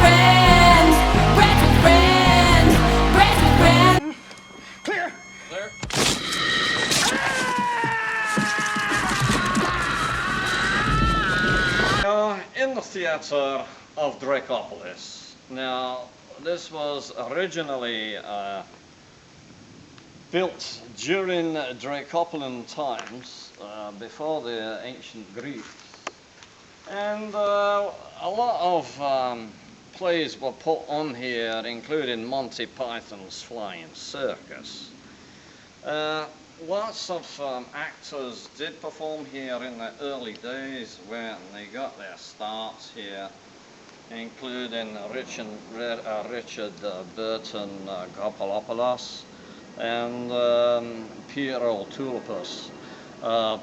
friends, bread with friends, bread with friends. Clear. In the theatre of Dracopolis. Now, this was originally built during Dracopolitan times, before the ancient Greeks. And a lot of plays were put on here, including Monty Python's Flying Circus. Lots of actors did perform here in the early days when they got their starts here, including Richard Burton Gopalopoulos and Piero Tulipus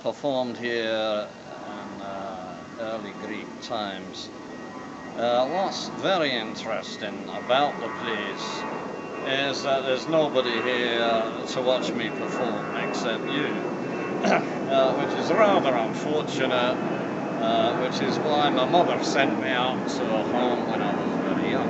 performed here in early Greek times. What's very interesting about the place is that there's nobody here to watch me perform except you, which is rather unfortunate, which is why my mother sent me out to a home when I was very young.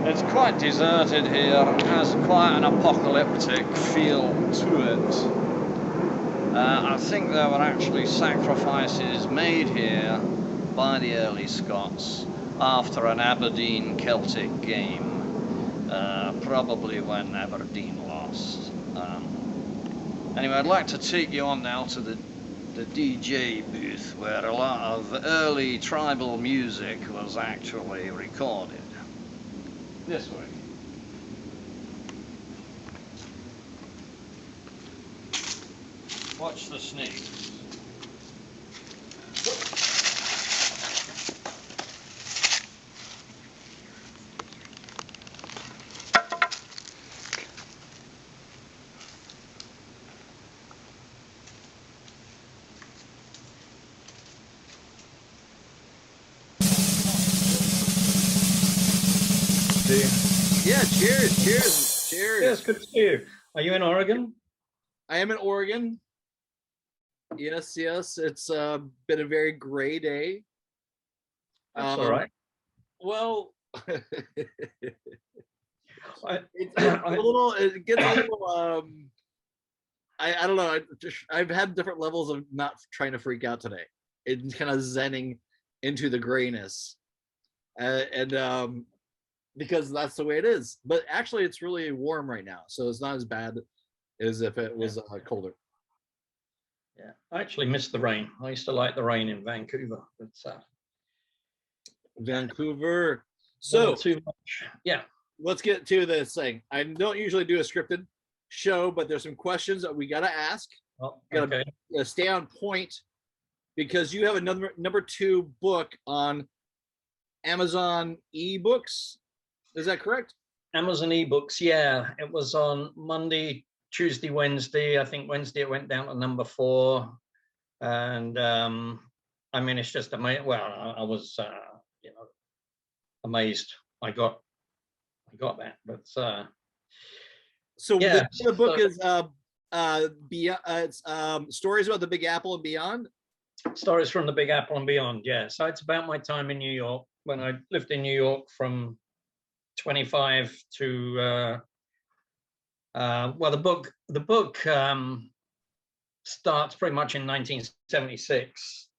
It's quite deserted here, it has quite an apocalyptic feel to it. I think there were actually sacrifices made here by the early Scots after an Aberdeen Celtic game, probably when Aberdeen lost. Anyway, I'd like to take you on now to the DJ booth where a lot of early tribal music was actually recorded. This way. Watch the snakes. Yeah, cheers. Yes, good to see you. Are you in Oregon? I am in Oregon. Yes, it's been a very gray day. That's all right. Well, it gets a little, I don't know, I've had different levels of not trying to freak out today. It's kind of zenning into the grayness. And because that's the way it is. But actually, it's really warm right now, so it's not as bad as if it was colder. Yeah, I actually miss the rain. I used to like the rain in Vancouver. But, Vancouver. So too much. Yeah. Let's get to this thing. I don't usually do a scripted show, but there's some questions that we got to ask. Oh, gotta stay on point because you have a number 2 book on Amazon ebooks. Is that correct? Amazon ebooks, yeah. It was on Monday, Tuesday, Wednesday. I think Wednesday it went down to number 4. And I mean, it's just amazing. Well, I was, amazed. I got that. But so yeah, the book is it's stories about the Big Apple and beyond. Stories from the Big Apple and beyond. Yeah. So it's about my time in New York when I lived in New York from 25 to well, the book starts pretty much in 1976,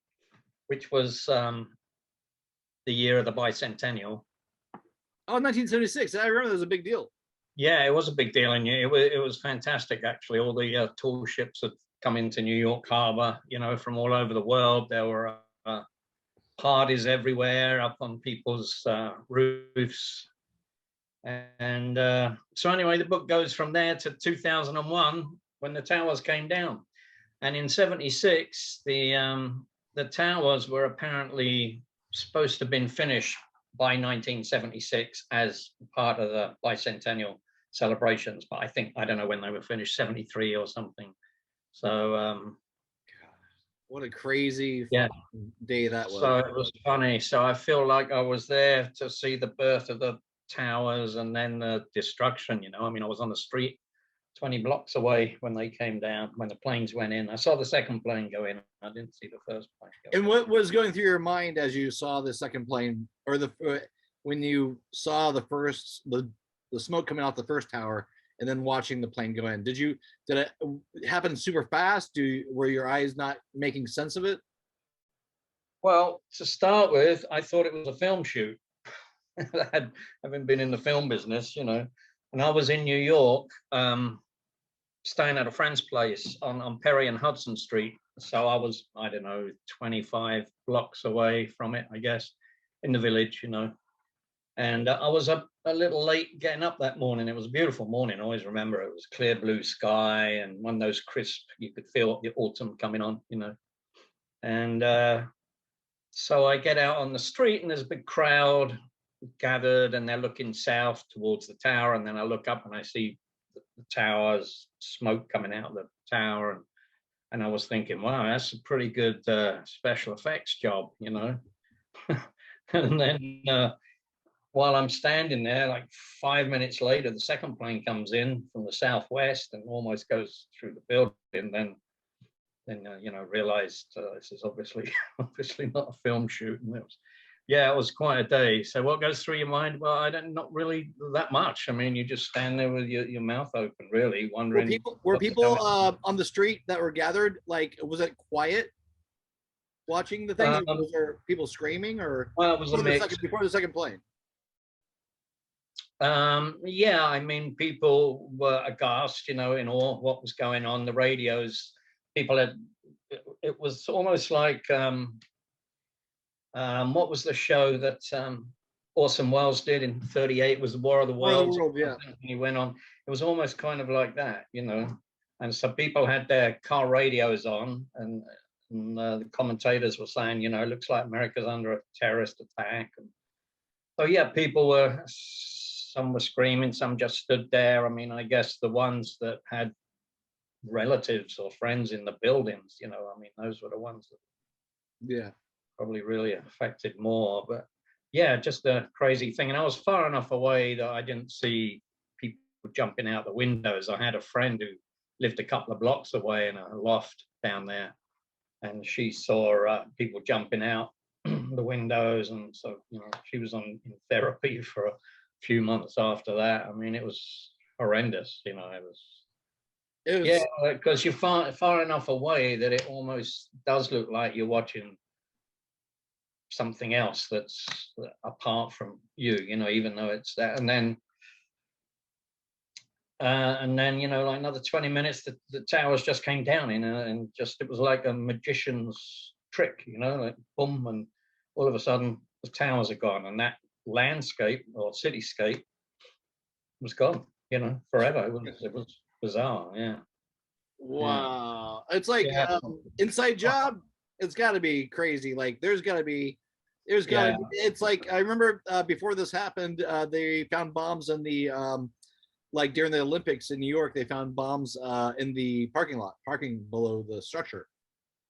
which was the year of the bicentennial. Oh, 1976! I remember that was a big deal. Yeah, it was a big deal, and it was fantastic actually. All the tall ships had come into New York Harbor, from all over the world. There were parties everywhere, up on people's roofs. And so anyway, the book goes from there to 2001 when the towers came down. And in 76, the towers were apparently supposed to have been finished by 1976 as part of the bicentennial celebrations. But I don't know when they were finished, 73 or something. So God, what a crazy day that was. So it was funny. So I feel like I was there to see the birth of the towers and then the destruction. I mean, I was on the street 20 blocks away when they came down, when the planes went in. I saw the second plane go in. I didn't see the first plane go in. And what was going through your mind as you saw the second plane, or when you saw the smoke coming out the first tower, and then watching the plane go in? Did it happen super fast? Were your eyes not making sense of it? Well, to start with, I thought it was a film shoot. Having been in the film business, you know, and I was in New York, staying at a friend's place on Perry and Hudson Street. So I was, I don't know, 25 blocks away from it, I guess, in the village, you know. And I was a little late getting up that morning. It was a beautiful morning. I always remember it was clear blue sky and one of those crisp, you could feel the autumn coming on, you know. And so I get out on the street and there's a big crowd gathered and they're looking south towards the tower. And then I look up and I see the tower's smoke coming out of the tower. And I was thinking, wow, that's a pretty good special effects job, you know. And then while I'm standing there, like 5 minutes later, the second plane comes in from the southwest and almost goes through the building. Then you know, realized this is obviously not a film shoot. And it was quite a day. So what goes through your mind? Well, not really that much. I mean, you just stand there with your mouth open, really wondering. Were people on the street that were gathered? Like, was it quiet watching the things? Or was there people screaming, or well, it was before the second plane? Yeah, I mean, people were aghast, you know, in awe what was going on. The radios, people had. It was almost like. What was the show that Orson Welles did in '38? Was the War of the Worlds? Yeah. He went on. It was almost kind of like that, you know. And so people had their car radios on, and the commentators were saying, you know, it looks like America's under a terrorist attack. And so yeah, some were screaming, some just stood there. I mean, I guess the ones that had relatives or friends in the buildings, you know, I mean, those were the ones that probably really affected more. But yeah, just a crazy thing. And I was far enough away that I didn't see people jumping out the windows. I had a friend who lived a couple of blocks away in a loft down there, and she saw people jumping out the windows. And so, you know, she was in therapy for a few months after that. I mean, it was horrendous, you know. It was yeah, because you're far enough away that it almost does look like you're watching something else that's apart from you, you know, even though it's that. And then you know, like another 20 minutes, the towers just came down, you know, and just it was like a magician's trick, you know, like boom, and all of a sudden the towers are gone, and that landscape or cityscape was gone, you know, forever. It was bizarre. Yeah. Wow. It's like Inside Job. It's got to be crazy. Like it's like, I remember before this happened, they found bombs in the like during the Olympics in New York, they found bombs in the parking below the structure.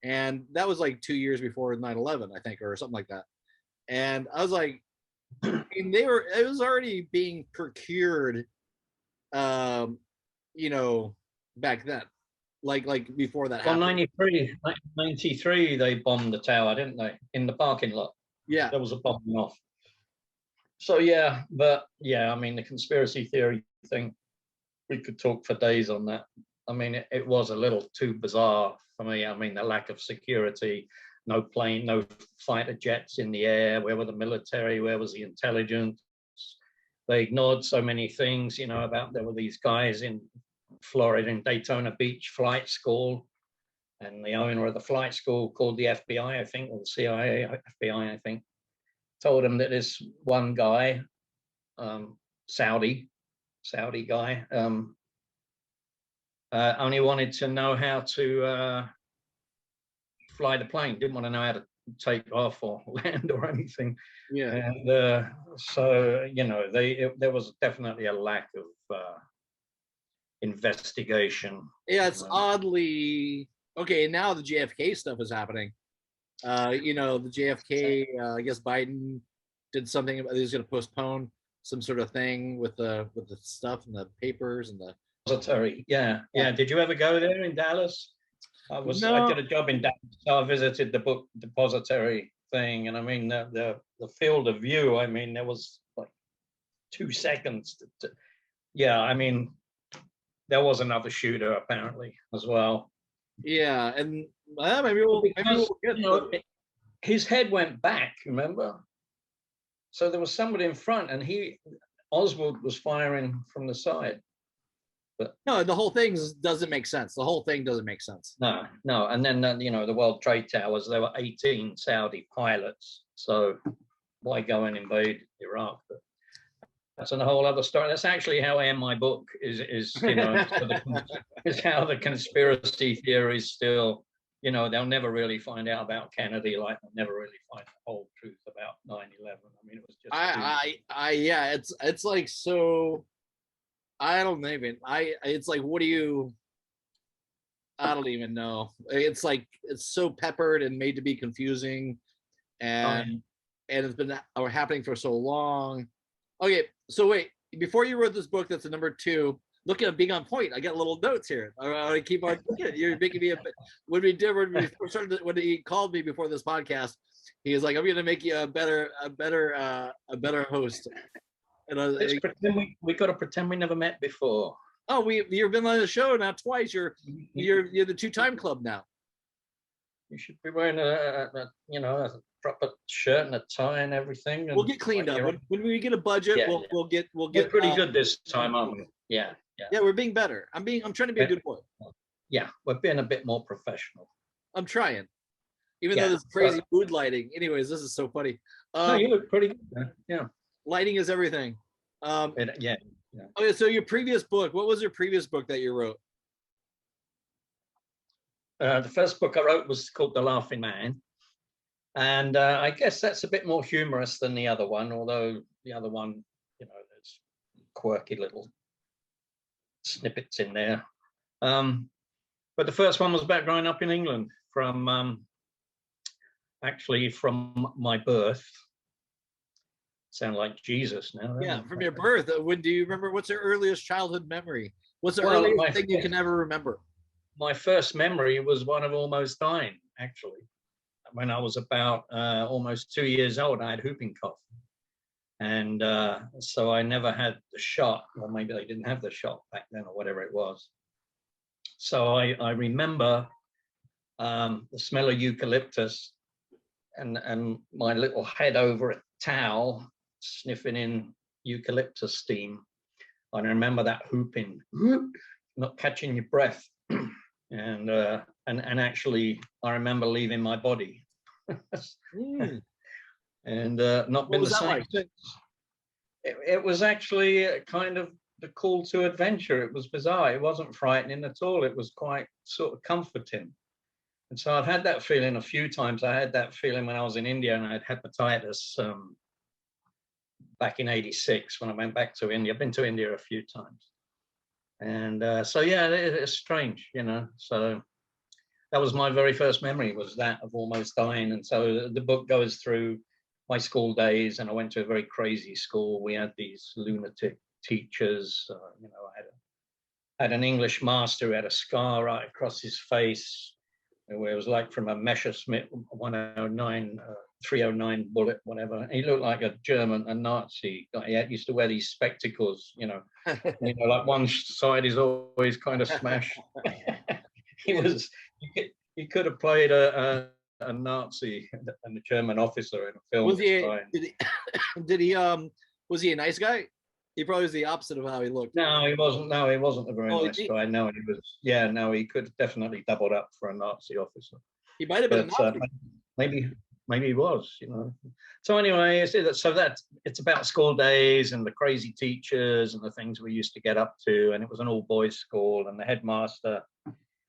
And that was like 2 years before 9/11, I think, or something like that. And I was like, I mean, it was already being procured, you know, back then, like before that happened. 93, they bombed the tower, didn't they? In the parking lot. Yeah. There was a bombing off. So yeah, but yeah, I mean, the conspiracy theory thing, we could talk for days on that. I mean, it was a little too bizarre for me. I mean, the lack of security, no fighter jets in the air. Where were the military? Where was the intelligence? They ignored so many things, you know, there were these guys in Florida, in Daytona Beach flight school, and the owner of the flight school called the FBI, I think, or the CIA, FBI, I think, told him that this one guy, Saudi guy, only wanted to know how to fly the plane, didn't want to know how to take off or land or anything. Yeah. And so, you know, there was definitely a lack of investigation. Yeah, it's oddly okay. Now the JFK stuff is happening. You know, the JFK. I guess Biden did something. He was going to postpone some sort of thing with the stuff and the papers and the Depository. Yeah, yeah. Did you ever go there in Dallas? I No. did a job in Dallas, so I visited the book depository thing, and I mean the field of view. I mean, there was like 2 seconds. Yeah, I mean, there was another shooter apparently as well. Yeah, and maybe we'll get His head went back. Remember? So there was somebody in front, and Oswald was firing from the side. But no, the whole thing doesn't make sense. The whole thing doesn't make sense. No. And then, the World Trade Towers, there were 18 Saudi pilots. So why go and invade Iraq? But that's a whole other story. That's actually how I end my book is how the conspiracy theories still, they'll never really find out about Kennedy, like they'll never really find the whole truth about 9/11. I mean, it was just yeah, it's like, so I don't even it's like, what do you, I don't even know. It's like, it's so peppered and made to be confusing, and it's been happening for so long. Okay, so wait, before you wrote this book, that's the number 2. Look at being on point. I got little notes here. I keep on. You're making me when he called me before this podcast, he was like, "I'm going to make you a better host." And we got to pretend we never met before. Oh, you've been on the show now twice. You're the 2-time club now. You should be wearing a proper shirt and a tie and everything. And we'll get cleaned up when we get a budget. Yeah, we'll get pretty good this time, aren't we? Yeah. Yeah, we're being better. I'm trying to be a good boy. Yeah, we're being a bit more professional. I'm trying, even though there's crazy mood lighting. Anyways, this is so funny. No, you look pretty good. Yeah. Lighting is everything. Yeah. Okay, so your previous book. What was your previous book that you wrote? The first book I wrote was called The Laughing Man. And I guess that's a bit more humorous than the other one, although the other one, there's quirky little snippets in there. But the first one was about growing up in England from my birth. Sound like Jesus now. Yeah, from your birth. Do you remember, what's your earliest childhood memory? What's the earliest thing you can ever remember? My first memory was one of almost dying, actually. When I was about almost 2 years old, I had whooping cough. And so I never had the shot, or maybe they didn't have the shot back then or whatever it was. So I remember the smell of eucalyptus and my little head over a towel sniffing in eucalyptus steam. I remember that whooping, not catching your breath. And actually, I remember leaving my body, and not been the same like? since. It was actually kind of the call to adventure. It was bizarre. It wasn't frightening at all. It was quite sort of comforting. And so I've had that feeling a few times. I had that feeling when I was in India and I had hepatitis back in '86 when I went back to India. I've been to India a few times. And so, yeah, it's strange, So that was my very first memory, was that of almost dying. And so the book goes through my school days, and I went to a very crazy school. We had these lunatic teachers. I had an English master who had a scar right across his face. It was like from a Messerschmitt 109, 309 bullet, whatever. He looked like a Nazi guy. He used to wear these spectacles, like one side is always kind of smashed. He could have played a Nazi and a German officer in a film. Was he a nice guy? He probably was the opposite of how he looked. No, he wasn't. No, he wasn't a very nice guy. No, he was. Yeah, no, he could have definitely doubled up for a Nazi officer. He might have been a Nazi. Maybe he was. So anyway, it's about school days and the crazy teachers and the things we used to get up to. And it was an all-boys school, and the headmaster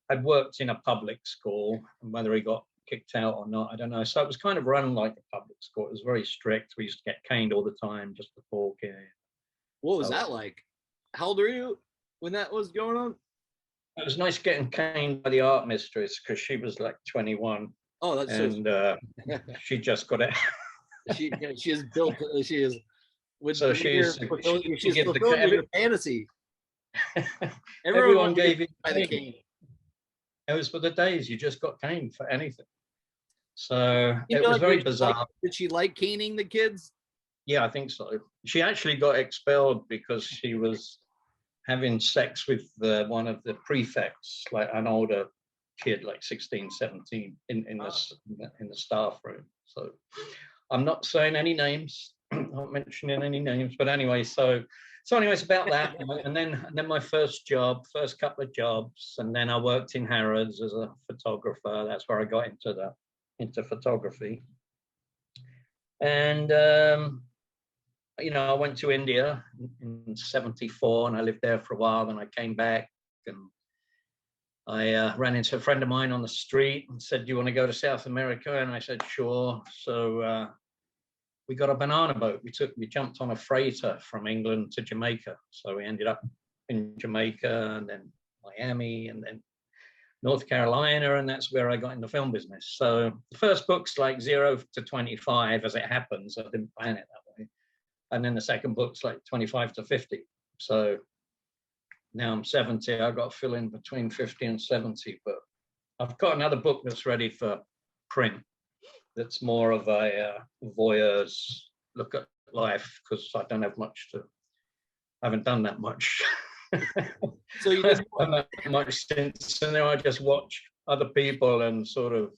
had worked in a public school, and whether he got kicked out or not, I don't know. So it was kind of run like a public school. It was very strict. We used to get caned all the time just for talking. What was that like? How old were you when that was going on? It was nice getting caned by the art mistress because she was like 21. Oh, that's she just got it. she is built. She is. So she's fulfilling your fantasy. Everyone wanted to gave get it by the cane. cane. It was for the days you just got caned for anything. So You it feel was like very did she bizarre. did she like caning the kids? Yeah, I think so. She actually got expelled because she was having sex with one of the prefects, like an older kid, like 16, 17, in the staff room. So I'm not saying any names, not mentioning any names, but anyway, so anyways, about that. And then my first couple of jobs, and then I worked in Harrods as a photographer. That's where I got into photography. And I went to India in '74, and I lived there for a while. Then I came back, and I ran into a friend of mine on the street and said, "Do you want to go to South America?" And I said, "Sure." So we got a banana boat. We jumped on a freighter from England to Jamaica. So we ended up in Jamaica, and then Miami, and then North Carolina, and that's where I got in the film business. So the first book's like 0 to 25, as it happens. I didn't plan it that way. And then the second book's like 25 to 50. So now I'm 70. I've got to fill in between 50 and 70. But I've got another book that's ready for print. That's more of a voyeur's look at life, because I don't have much to. I haven't done that much. So you I just haven't done that much since, and then I just watch other people and sort of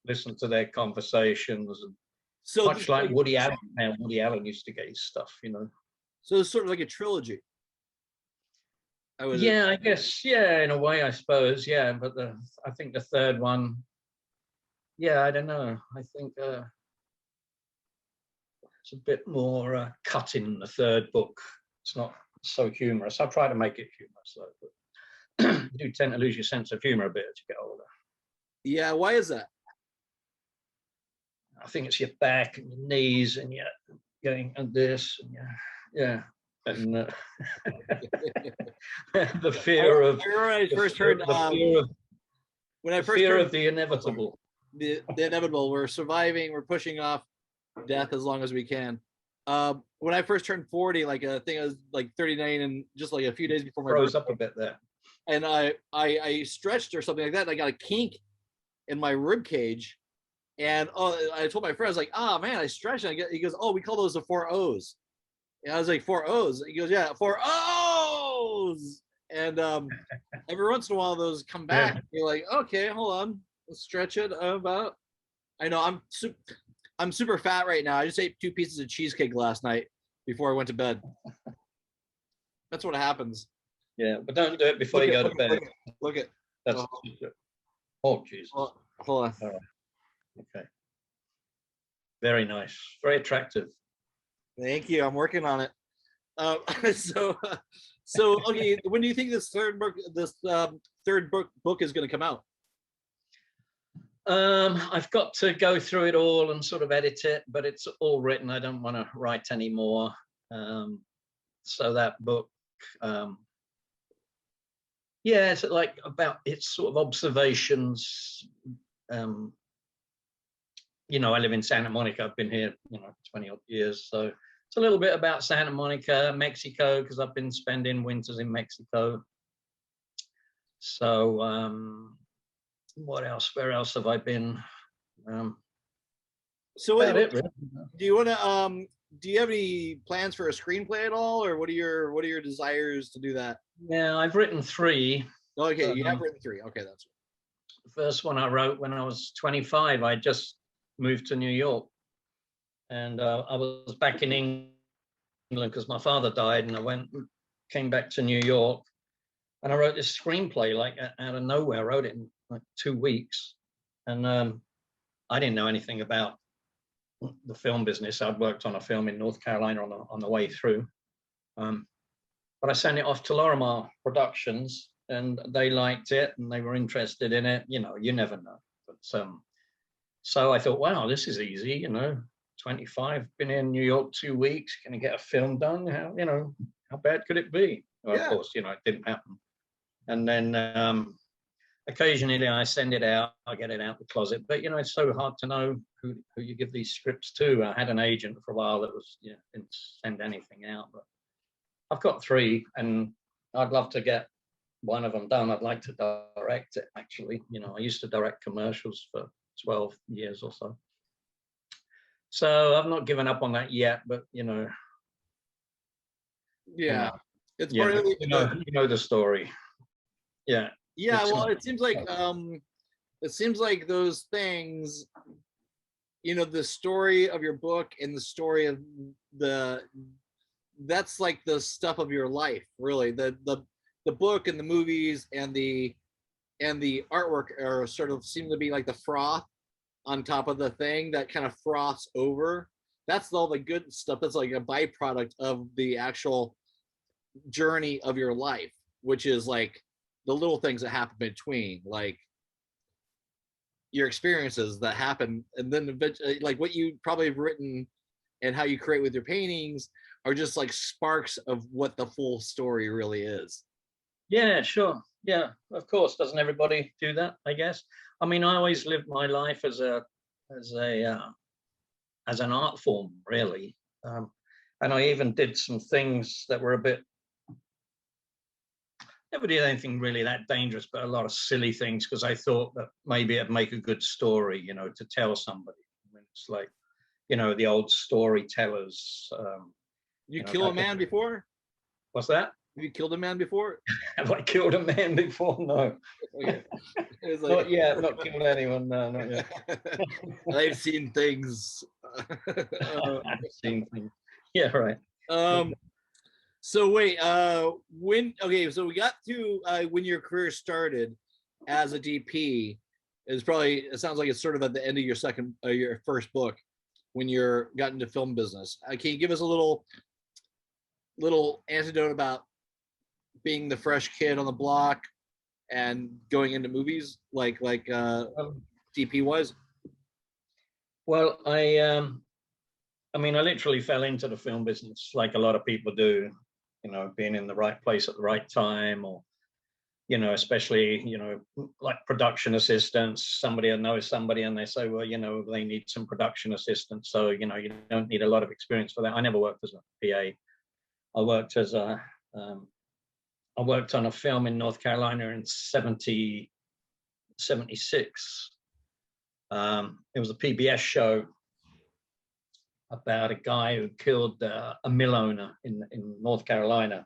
listen to their conversations, and so much this, like Woody Allen. How Woody Allen used to get his stuff, so it's sort of like a trilogy. Yeah, I guess. Yeah, in a way, I suppose. Yeah, but I think the third one. Yeah, I don't know. I think it's a bit more cutting in the third book. It's not so humorous. I try to make it humorous, though. But you do tend to lose your sense of humor a bit as you get older. Yeah, why is that? I think it's your back and your knees, and you're going and this, and yeah. And the fear of I remember when I first fear, heard when I first heard of the inevitable. The inevitable. We're surviving. We're pushing off death as long as we can. When I first turned 40, like I think I was like 39, and just like a few days before my Froze birthday, up a bit there. and I stretched or something like that, and I got a kink in my rib cage. And I told my friend, I was like, "Ah, man, I stretched." And he goes, "Oh, we call those the 4 O's." And I was like, 4 O's? He goes, "Yeah, 4 O's." And every once in a while, those come back. Yeah. You're like, "Okay, hold on, let's stretch it about." I know I'm super fat right now. I just ate 2 pieces of cheesecake last night before I went to bed. That's what happens. Yeah, but don't do it before you go to bed. Look at. That's oh Jesus. Hold on. All right. Okay. Very nice. Very attractive. Thank you. I'm working on it. So okay. When do you think this third book is going to come out? I've got to go through it all and sort of edit it, but it's all written. I don't want to write anymore. So that book, yeah, it's like about it's sort of observations. I live in Santa Monica. I've been here, 20 odd years. So it's a little bit about Santa Monica, Mexico, because I've been spending winters in Mexico. So what else? Where else have I been? So About it, really. do you want to do you have any plans for a screenplay at all, or what are your desires to do that? Yeah, I've written 3. Okay, you have written 3. Okay, that's The first one I wrote when I was 25. I just moved to New York, and I was back in England because my father died, and I came back to New York, and I wrote this screenplay like out of nowhere. I wrote it in like 2 weeks, and I didn't know anything about the film business. I'd worked on a film in North Carolina on the way through, but I sent it off to Lorimar Productions, and they liked it, and they were interested in it. You never know. But so I thought, wow, this is easy. 25, been in New York 2 weeks, gonna get a film done. How bad could it be? Well, Yeah. Of course, it didn't happen. And then occasionally I send it out, I get it out the closet, but it's so hard to know who you give these scripts to. I had an agent for a while that was didn't send anything out, but I've got 3, and I'd love to get one of them done. I'd like to direct it, actually. You know, I used to direct commercials for 12 years or so. So I've not given up on that yet, but you know. Yeah, it's Yeah, part of you know the story. Yeah. yeah. It's Well, not- it seems like those things, you know, the story of your book and the story of that's like the stuff of your life, really. The book and the movies and the artwork are sort of seem to be like the froth on top of the thing that kind of froths over. That's all the good stuff. That's like a byproduct of the actual journey of your life, which is like the little things that happen between, like your experiences that happen, and then eventually, like what you probably have written and how you create with your paintings are just like sparks of what the full story really is. Yeah, sure. Yeah, of course. Doesn't everybody do that? I guess. I mean, I always lived my life as an art form, really, and I even did some things that were a bit. Never did anything really that dangerous, but a lot of silly things because I thought that maybe it'd make a good story, you know, to tell somebody. I mean, it's like, you know, the old storytellers. You kill a man before? What's that? Have you killed a man before? Have I killed a man before? No. Okay. It's Not yet. Not killed anyone. No, not yet. I've seen things. I've seen things. Yeah, right. So wait, when okay, so we got to when your career started as a DP. It sounds like it's sort of at the end of your first book when you're got into film business. Can you give us a little anecdote about being the fresh kid on the block and going into movies like DP was? Well, I mean, I literally fell into the film business like a lot of people do, you know, being in the right place at the right time, or, you know, especially, you know, like production assistants. Somebody knows somebody and they say, well, you know, they need some production assistants. So, you know, you don't need a lot of experience for that. I never worked as a PA. I worked I worked on a film in North Carolina in 76. It was a PBS show about a guy who killed a mill owner in North Carolina.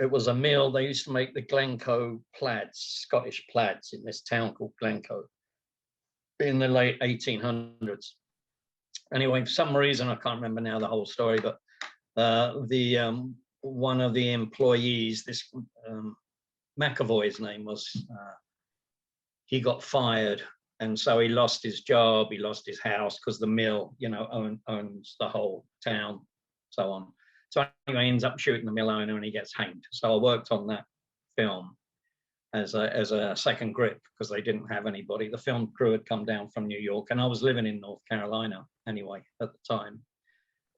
It was a mill. They used to make the Glencoe plaids, Scottish plaids, in this town called Glencoe in the late 1800s. Anyway, for some reason, I can't remember now the whole story, but one of the employees, this McAvoy's name was, he got fired, and so he lost his job, he lost his house because the mill, you know, owns the whole town, so on. So anyway, he ends up shooting the mill owner and he gets hanged. So I worked on that film as a second grip because they didn't have anybody. The film crew had come down from New York, and I was living in North Carolina anyway at the time.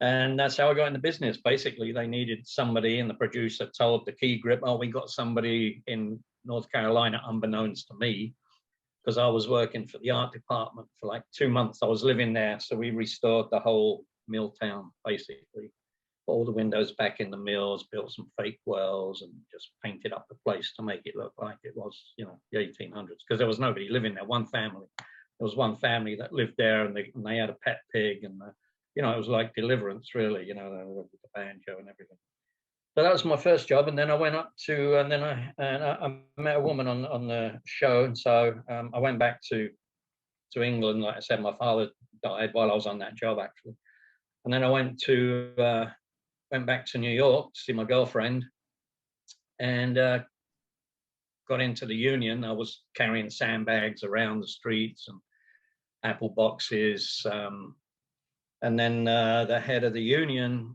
And that's how I got in the business. Basically, they needed somebody, and the producer told the key grip, oh, we got somebody in North Carolina, unbeknownst to me, because I was working for the art department for like 2 months. I was living there. So we restored the whole mill town, basically. Put all the windows back in the mills, built some fake wells, and just painted up the place to make it look like it was, you know, the 1800s, because there was nobody living there, one family. There was one family that lived there, and they had a pet pig, and you know, it was like Deliverance, really, you know, with the banjo and everything. So that was my first job, and then I went up to, and then I met a woman on the show, and so I went back to England. Like I said, my father died while I was on that job, actually, and then I went back to New York to see my girlfriend, and got into the union. I was carrying sandbags around the streets and apple boxes. And then the head of the union,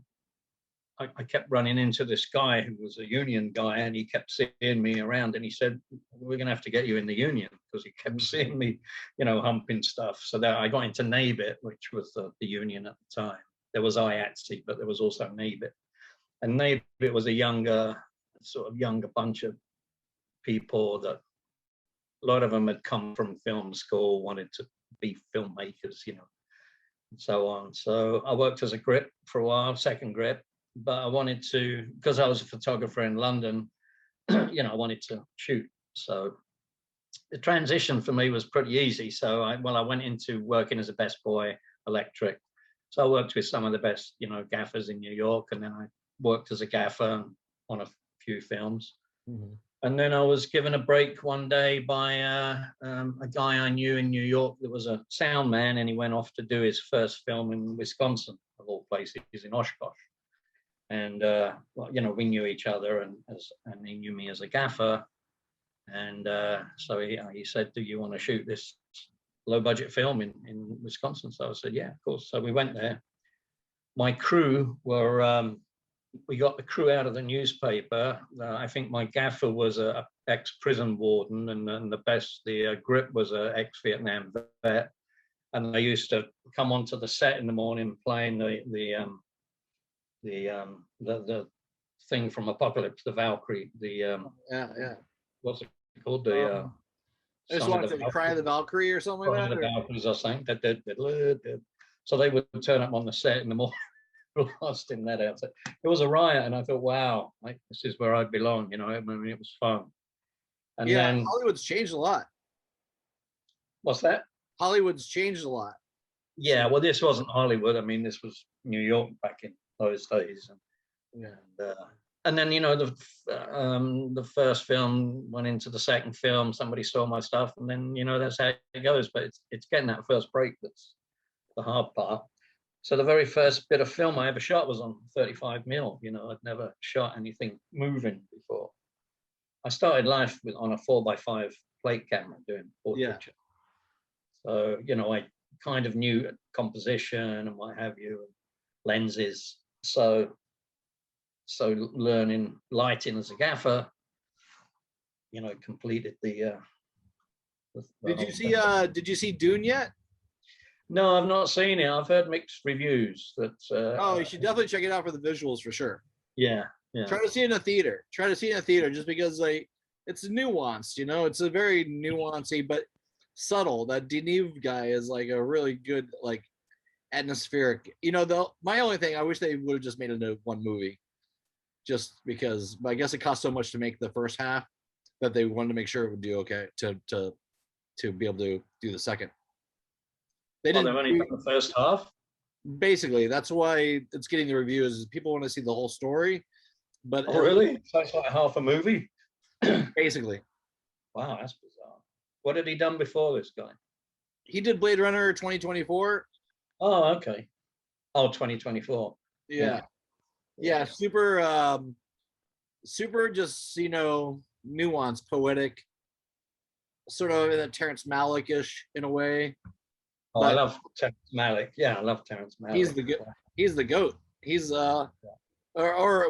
I kept running into this guy who was a union guy, and he kept seeing me around, and he said, we're going to have to get you in the union, because he kept seeing me, you know, humping stuff. So that I got into NABIT, which was the union at the time. There was IATSE, but there was also NABIT. And NABIT was a younger bunch of people that a lot of them had come from film school, wanted to be filmmakers, you know, and so on. So I worked as a grip for a while, second grip. but I wanted to, because I was a photographer in London, you know, I wanted to shoot. So the transition for me was pretty easy. So I went into working as a best boy electric. So I worked with some of the best, you know, gaffers in New York, and then I worked as a gaffer on a few films. Mhm. And then I was given a break one day by a guy I knew in New York that was a sound man, and he went off to do his first film in Wisconsin, of all places, in Oshkosh. And well, you know, we knew each other, and he knew me as a gaffer. And so he said, "Do you want to shoot this low-budget film in Wisconsin?" So I said, "Yeah, of course." So we went there. My crew were. We got the crew out of the newspaper. I think my gaffer was a ex-prison warden, and the grip was a ex-Vietnam vet. And they used to come onto the set in the morning playing the thing from Apocalypse, the Valkyrie. Yeah. What's it called? The I just Song of wanted the to Cry of the Valkyrie or something like Song that. of the Valkyries, I think. So they would turn up on the set in the morning. Lost in that outfit. It was a riot, and I thought, wow, like, this is where I belong. You know, I mean, it was fun. And Yeah, then Hollywood's changed a lot. what's that? Hollywood's changed a lot. Yeah, well, this wasn't Hollywood. I mean, this was New York back in those days. And then, you know, the first film went into the second film. Somebody stole my stuff, and then, you know, that's how it goes. But it's getting that first break that's the hard part. So the very first bit of film I ever shot was on 35mm. You know, I'd never shot anything moving before. I started life on a 4x5 plate camera doing portraiture. So, you know, I kind of knew composition and what have you, lenses. So learning lighting as a gaffer, you know, completed the Did you see Dune yet? No, I've not seen it. I've heard mixed reviews. That Oh, you should definitely check it out for the visuals for sure. yeah. Try to see it in a theater. Try to see it in a theater just because it's nuanced, you know, it's a very nuanced but subtle. That Denis guy is like a really good, like, atmospheric. You know, my only thing, I wish they would have just made it into one movie, just because. But I guess it cost so much to make the first half that they wanted to make sure it would do okay to be able to do the second. They've only done the first half. Basically, that's why it's getting the reviews. Is people want to see the whole story, but Oh, really? So it's like half a movie. basically, Wow, that's bizarre. What had he done before this guy? he did Blade Runner 2024. Oh, okay. Oh, 2024. Yeah. Super just, you know, nuanced, poetic, sort of in a Terrence Malick-ish in a way. Oh, I love Terrence Malick. Yeah, I love Terrence Malick. He's the goat. He's or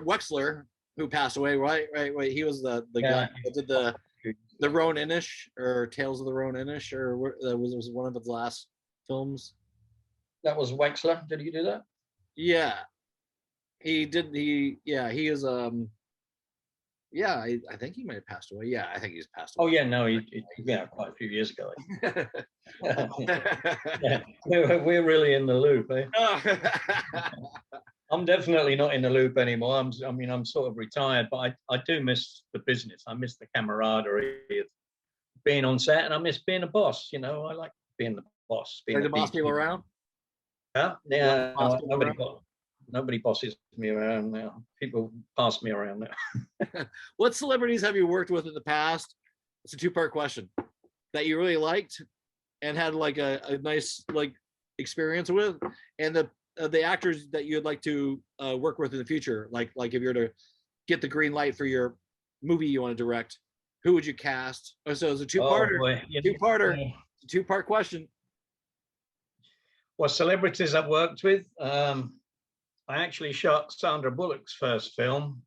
Wexler, who passed away, right? He was the guy that did the Ronin-ish, or Tales of the Ronin-ish, or that was one of his last films. That was Wexler. Did you do that? Yeah, he did. He is I think he might have passed away. Yeah, I think he's passed away. Oh yeah, no, quite a few years ago. Yeah, we're really in the loop, eh? I'm definitely not in the loop anymore. I'm sort of retired, but I do miss the business. I miss the camaraderie of being on set, and I miss being a boss. You know, I like being the boss. Being the boss people around. Yeah. Nobody bosses me around now. People pass me around now. What celebrities have you worked with in the past? It's a two-part question that you really liked and had like a nice like experience with, and the actors that you'd like to work with in the future. Like if you're to get the green light for your movie you want to direct, who would you cast? Oh, so it's a two-parter. Two-part question. Well, celebrities I've worked with. I actually shot Sandra Bullock's first film.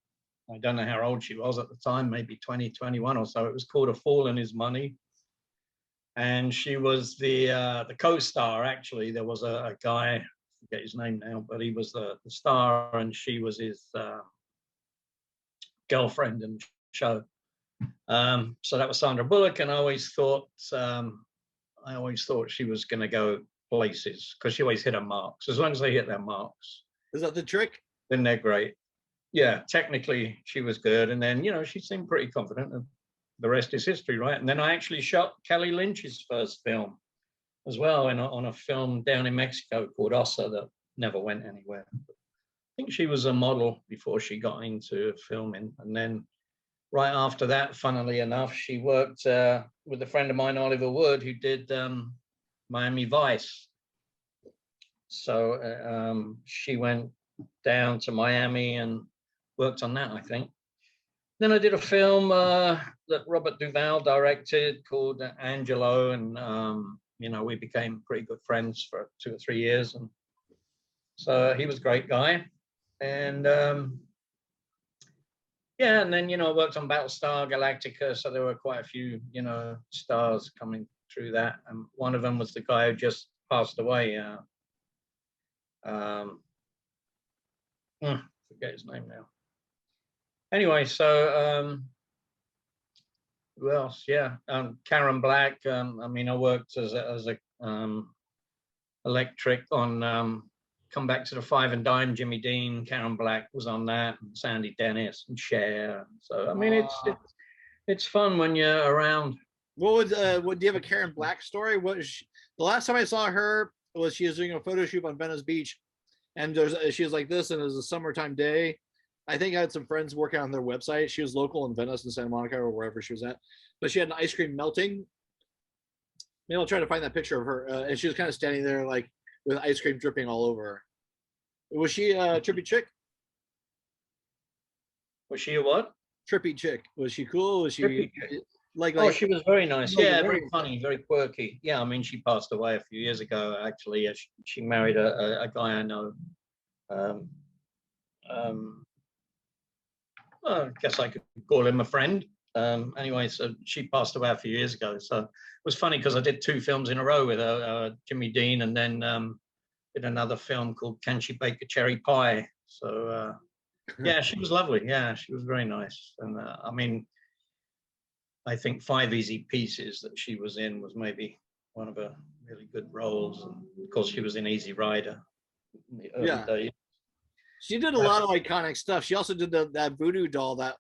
I don't know how old she was at the time, maybe 20, 21 or so. It was called A Fool and His Money. And she was the co-star, actually. There was a guy, I forget his name now, but he was the star, and she was his girlfriend in the show. So that was Sandra Bullock, and I always thought she was going to go places, because she always hit her marks. As long as they hit their marks, is that the trick? then they're great. yeah, technically she was good. And then, she seemed pretty confident, and the rest is history, right? And then I actually shot Kelly Lynch's first film as well on a film down in Mexico called Osa that never went anywhere. I think she was a model before she got into filming. And then right after that, funnily enough, she worked with a friend of mine, Oliver Wood, who did Miami Vice. So she went down to Miami and worked on that, I think. Then I did a film that Robert Duvall directed called Angelo, and we became pretty good friends for 2 or 3 years, and so he was a great guy. And yeah, and then I worked on Battlestar Galactica, so there were quite a few stars coming through that, and one of them was the guy who just passed away. Forget his name now. Anyway, so who else? Yeah, Karen Black. I worked as a electric on Come Back to the Five and Dime. Jimmy Dean, Karen Black was on that, and Sandy Dennis and Cher. So it's fun when you're around. What do you have a Karen Black story? The last time I saw her was she was doing a photo shoot on Venice Beach, and she was like this, and it was a summertime day. I think I had some friends working on their website. She was local in Venice and Santa Monica or wherever she was at, but she had an ice cream melting. Maybe I'll try to find that picture of her, and she was kind of standing there like with ice cream dripping all over her. Was she a trippy chick? Was she a what? Trippy chick. Was she cool? Was she like? Oh, she was very nice. Like Yeah, very funny, very quirky. Yeah, she passed away a few years ago. Actually, she married a guy I know. Well, I guess I could call him a friend. Anyway, so she passed away a few years ago. So it was funny because I did 2 films in a row with her, Jimmy Dean, and then did another film called Can She Bake a Cherry Pie? So yeah, she was lovely. Yeah, she was very nice. And I think 5 Easy Pieces that she was in was maybe one of her really good roles. And of course, she was in Easy Rider in the early days. She did a lot of iconic stuff. She also did that voodoo doll, that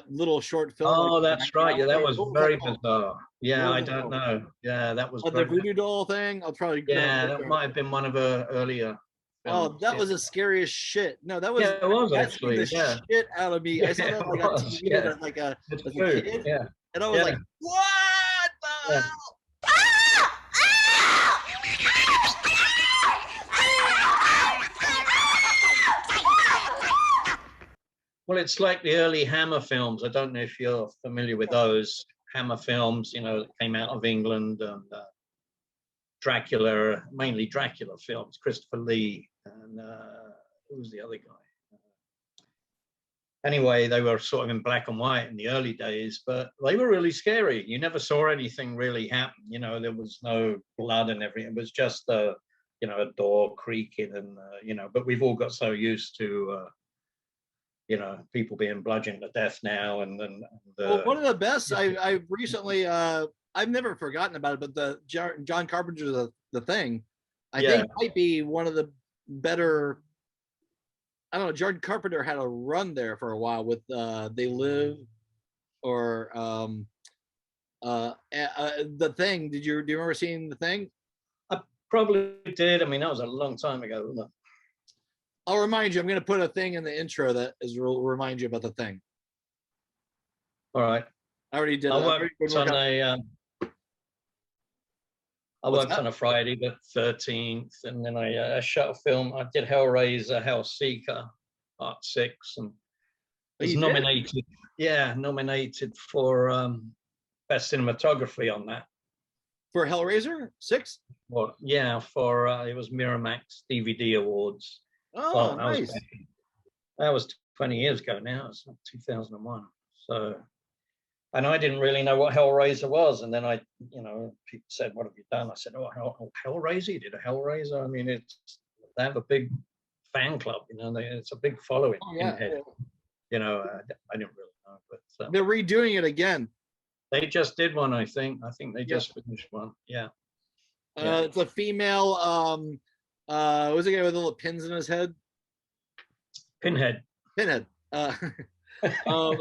little short film. Oh, that's right. Yeah, that was very bizarre. Yeah, I don't know. Yeah, that was the voodoo doll thing. I'll probably that might have been one of her earlier films. Oh, that was the scariest shit. No, that was it was actually the shit out of me. I saw that like on TV, like a kid, and I was like, what the hell? Well, it's like the early Hammer films. I don't know if you're familiar with those Hammer films, that came out of England, and Dracula, mainly Dracula films, Christopher Lee, and who was the other guy? Anyway, they were sort of in black and white in the early days, but they were really scary. You never saw anything really happen. There was no blood and everything. It was just a door creaking, and but we've all got so used to people being bludgeoned to death now. And then one of the best I recently I've never forgotten about it, but the John Carpenter's the Thing, I think might be one of the better. I don't know. John Carpenter had a run there for a while with They Live, or The Thing. Do you remember seeing The Thing? I probably did. That was a long time ago, wasn't it? I'll remind you. I'm going to put a thing in the intro that will remind you about The Thing. All right. I already did. I worked on a Friday the 13th, and then I shot a film. I did Hellraiser, Hellseeker, Part 6, and was nominated. Yeah, nominated for best cinematography on that. For Hellraiser 6? Well, yeah, for it was Miramax DVD Awards. Oh, nice. That was 20 years ago now. It's 2001. So, and I didn't really know what Hellraiser was. And then people said, "What have you done?" I said, "Oh, Hellraiser. You did a Hellraiser." They have a big fan club. It's a big following. Oh, yeah. I didn't really know, but they're redoing it again. They just did one, I think. I think they just finished one. Yeah. It's a female. Was the guy with little pins in his head? Pinhead. Pinhead. Um,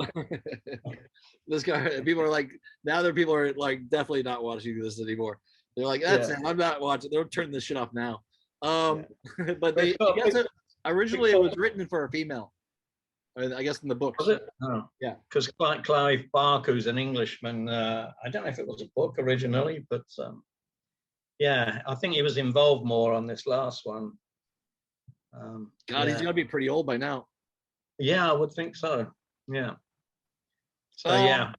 this guy. People are like now. There people are like definitely not watching this anymore. They're like, that's Yeah. it. I'm not watching. They're turning this shit off now. But But they, it's got I a guess big, originally it was written for a female. I guess in the books. was it? Oh. Yeah. Because Clive Barker, who's an Englishman, I don't know if it was a book originally, but yeah, I think he was involved more on this last one. God, he's Yeah. got to be pretty old by now. Yeah, I would think so. Yeah. So yeah.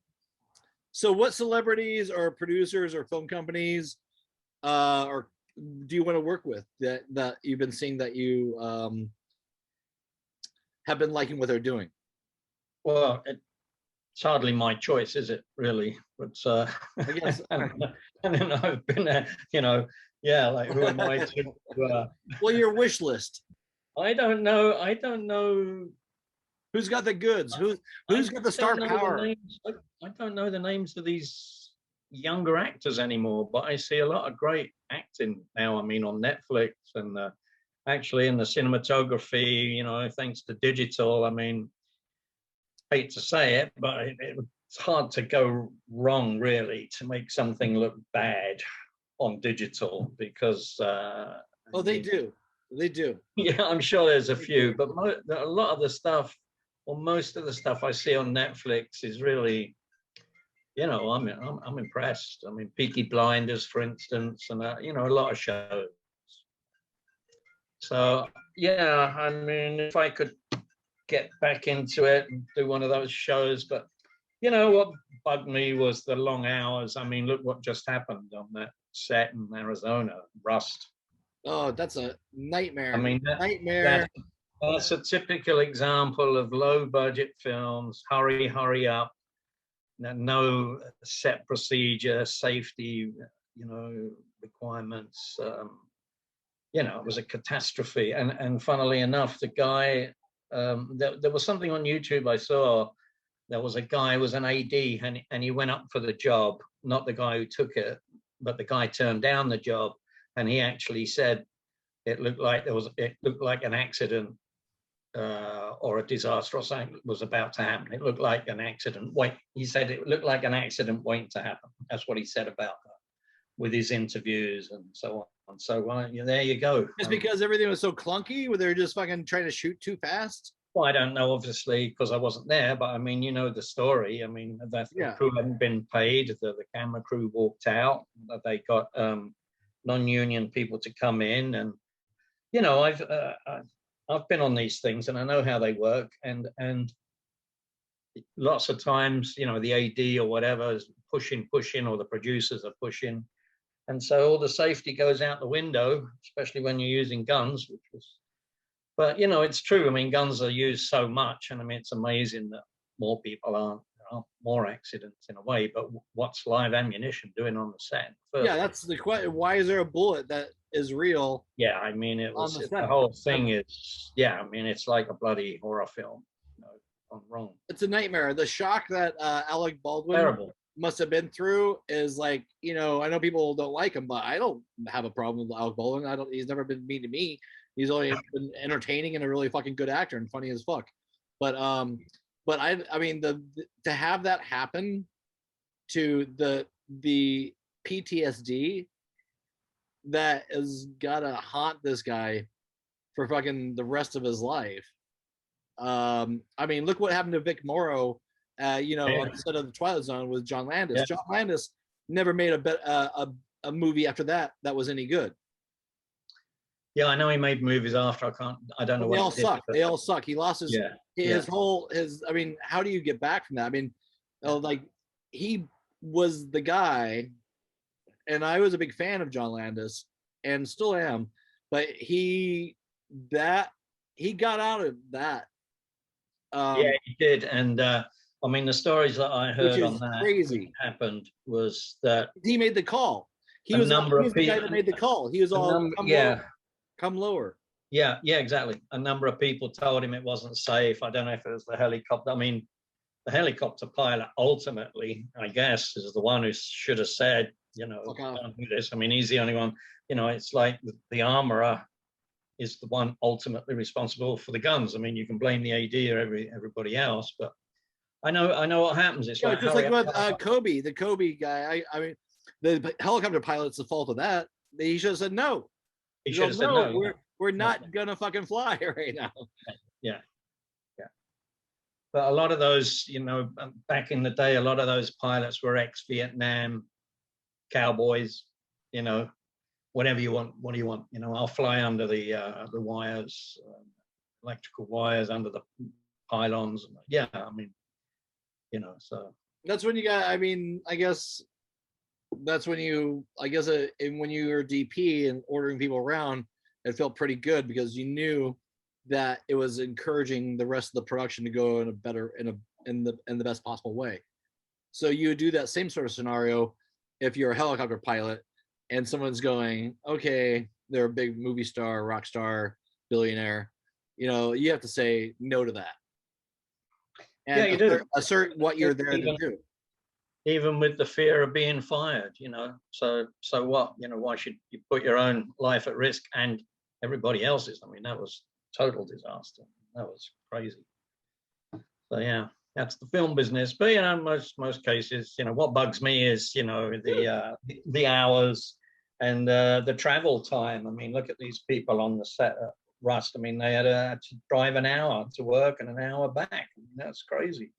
So, what celebrities or producers or film companies, or do you want to work with that you've been seeing that you have been liking what they're doing? Well, it's hardly my choice, is it? Really? But I guess. and then I've been there. Yeah. Like, who am I to? Well, your wish list. I don't know. I don't know. Who's got the goods? Who's got the star power? I don't know the names of these younger actors anymore, but I see a lot of great acting now. I mean, on Netflix and actually in the cinematography, thanks to digital. I mean, hate to say it, but it's hard to go wrong, really, to make something look bad on digital because. Oh, they do. They do. Yeah, I'm sure there's a few, but a lot of the stuff, or most of the stuff I see on Netflix is really, I'm impressed. I mean, Peaky Blinders, for instance, and a lot of shows. So yeah, I mean, if I could get back into it and do one of those shows, but what bugged me was the long hours. I mean, look what just happened on that set in Arizona, Rust. Oh, that's a nightmare. I mean, nightmare. That's a typical example of low budget films. Hurry up. No set procedure, safety, requirements. It was a catastrophe. And funnily enough, the guy, there was something on YouTube I saw. There was a guy who was an AD and he went up for the job, not the guy who took it, but the guy turned down the job. And he actually said it looked like an accident or a disaster or something was about to happen. It looked like an accident. He said it looked like an accident waiting to happen. That's what he said about that with his interviews and so on. So there you go. Just because everything was so clunky, were they just fucking trying to shoot too fast? Well, I don't know, obviously, because I wasn't there, but I mean, the story. I mean, the crew hadn't been paid. The camera crew walked out. They got non-union people to come in, and I've been on these things and I know how they work, and lots of times, the AD or whatever is pushing, or the producers are pushing, and so all the safety goes out the window, especially when you're using guns, but it's true. I mean, guns are used so much, and I mean, it's amazing that more people aren't. More accidents in a way, but what's live ammunition doing on the set? Yeah, that's the question. Why is there a bullet that is real? Yeah, I mean, the whole thing is, I mean, it's like a bloody horror film, gone wrong. It's a nightmare. The shock that Alec Baldwin must have been through is like, I know people don't like him, but I don't have a problem with Alec Baldwin. He's never been mean to me. He's only been entertaining and a really fucking good actor and funny as fuck. But I mean, to have that happen to the PTSD that is gotta haunt this guy for fucking the rest of his life. I mean, look what happened to Vic Morrow, on the set of the Twilight Zone with John Landis. Yeah. John Landis never made a movie after that was any good. Yeah, I know he made movies after. I don't know. They all suck. They all suck. He lost his whole. I mean, how do you get back from that? I mean, like he was the guy, and I was a big fan of John Landis, and still am. But he got out of that. Yeah, he did, and I mean, the stories that I heard on that crazy happened was that he made the call. He was the guy that made the call. He was all come lower. Yeah, exactly. A number of people told him it wasn't safe. I don't know if it was the helicopter. I mean, the helicopter pilot ultimately, I guess, is the one who should have said, don't do this. I mean, he's the only one. It's like the armorer is the one ultimately responsible for the guns. I mean, you can blame the AD or everybody else, but I know what happens. It's like just like with Kobe, the Kobe guy. I mean, the helicopter pilot's the fault of that. He should have said no. he should have said no. We're not gonna fucking fly right now. Yeah. But a lot of those, back in the day, a lot of those pilots were ex-Vietnam cowboys, whatever you want. What do you want? I'll fly under the wires, electrical wires, under the pylons. Yeah, I mean, so that's when you got. I mean, I guess that's when you. I guess when you were DP and ordering people around, it felt pretty good because you knew that it was encouraging the rest of the production to go in a better in the best possible way. So you would do that same sort of scenario if you're a helicopter pilot and someone's going, okay, they're a big movie star, rock star, billionaire, you have to say no to that. And yeah, you do assert what you're there to do. Even with the fear of being fired, so what? Why should you put your own life at risk and everybody else's? I mean, that was total disaster. That was crazy. So yeah, that's the film business. But most cases, what bugs me is the hours and the travel time. I mean, look at these people on the set at Rust. I mean, they had to drive an hour to work and an hour back. I mean, that's crazy.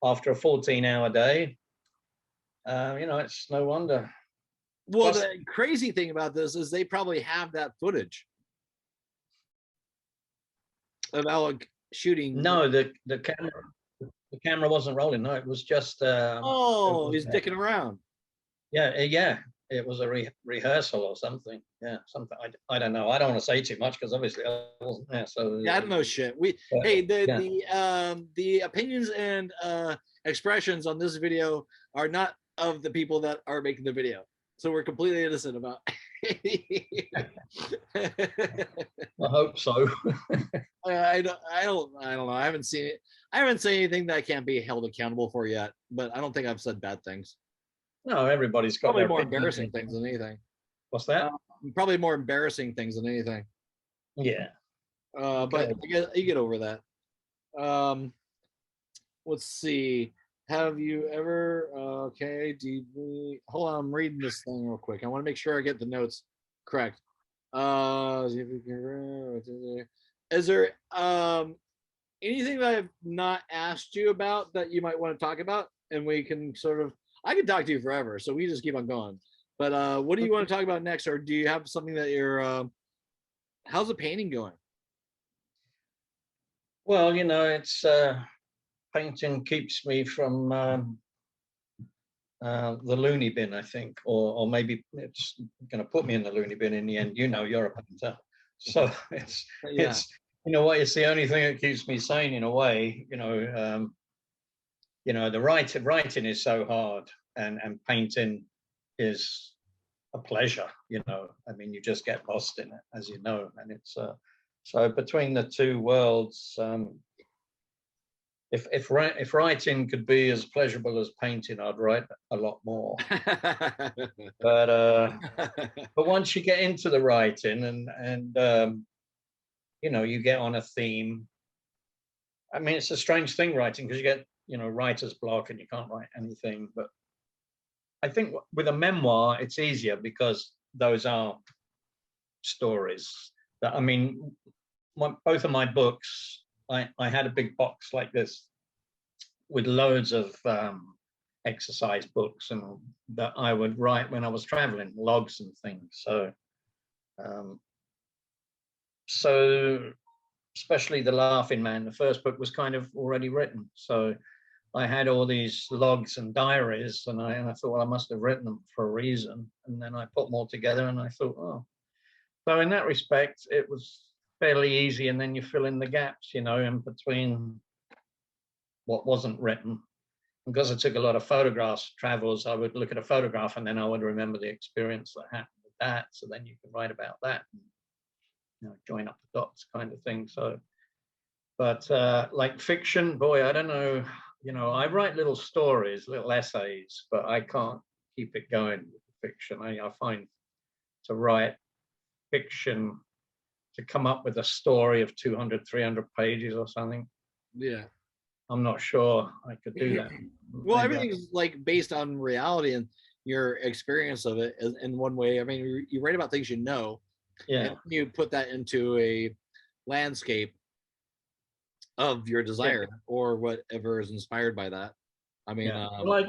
After a 14-hour day, it's no wonder. Well, the crazy thing about this is they probably have that footage of Alec shooting. No, the camera wasn't rolling. No, it was just. He's dicking around. Yeah. It was a rehearsal or something. Yeah, something. I don't know. I don't want to say too much because obviously I wasn't there. So yeah, I don't know shit. The opinions and expressions on this video are not of the people that are making the video, so we're completely innocent about. I hope so. I don't know. I haven't seen it. I haven't said anything that I can't be held accountable for yet, but I don't think I've said bad things. No, everybody's got probably more embarrassing things than anything. What's that? Probably more embarrassing things than anything. Yeah. But you get over that. Let's see. Have you ever? Okay. Hold on. I'm reading this thing real quick. I want to make sure I get the notes correct. Is there anything that I've not asked you about that you might want to talk about, and we can sort of? I could talk to you forever, so we just keep on going. But what do you want to talk about next, or do you have something that you're? How's the painting going? Well, it's painting keeps me from the loony bin, I think, or maybe it's going to put me in the loony bin in the end. You're a painter, so it's it's the only thing that keeps me sane in a way. The writing is so hard, and painting is a pleasure. I mean, you just get lost in it, as you know, and it's so between the two worlds. If writing could be as pleasurable as painting, I'd write a lot more. but once you get into the writing and you get on a theme. I mean, it's a strange thing writing because you get writer's block and you can't write anything. But I think with a memoir, it's easier because those are stories. That I mean, both of my books. I had a big box like this with loads of exercise books and that I would write when I was traveling, logs and things. So especially The Laughing Man, the first book was kind of already written. So I had all these logs and diaries and I thought, well, I must have written them for a reason. And then I put them all together and I thought, oh. So in that respect, it was fairly easy, and then you fill in the gaps, in between what wasn't written. Because I took a lot of photographs, travels, I would look at a photograph and then I would remember the experience that happened with that. So then you can write about that, and, join up the dots kind of thing. So, but like fiction, boy, I don't know. I write little stories, little essays, but I can't keep it going with fiction. I find to write fiction to come up with a story of 200, 300 pages or something. Yeah. I'm not sure I could do that. Well, Maybe everything's like based on reality and your experience of it in one way. I mean, you write about things you know, yeah. and you put that into a landscape of your desire or whatever is inspired by that. I mean, Well,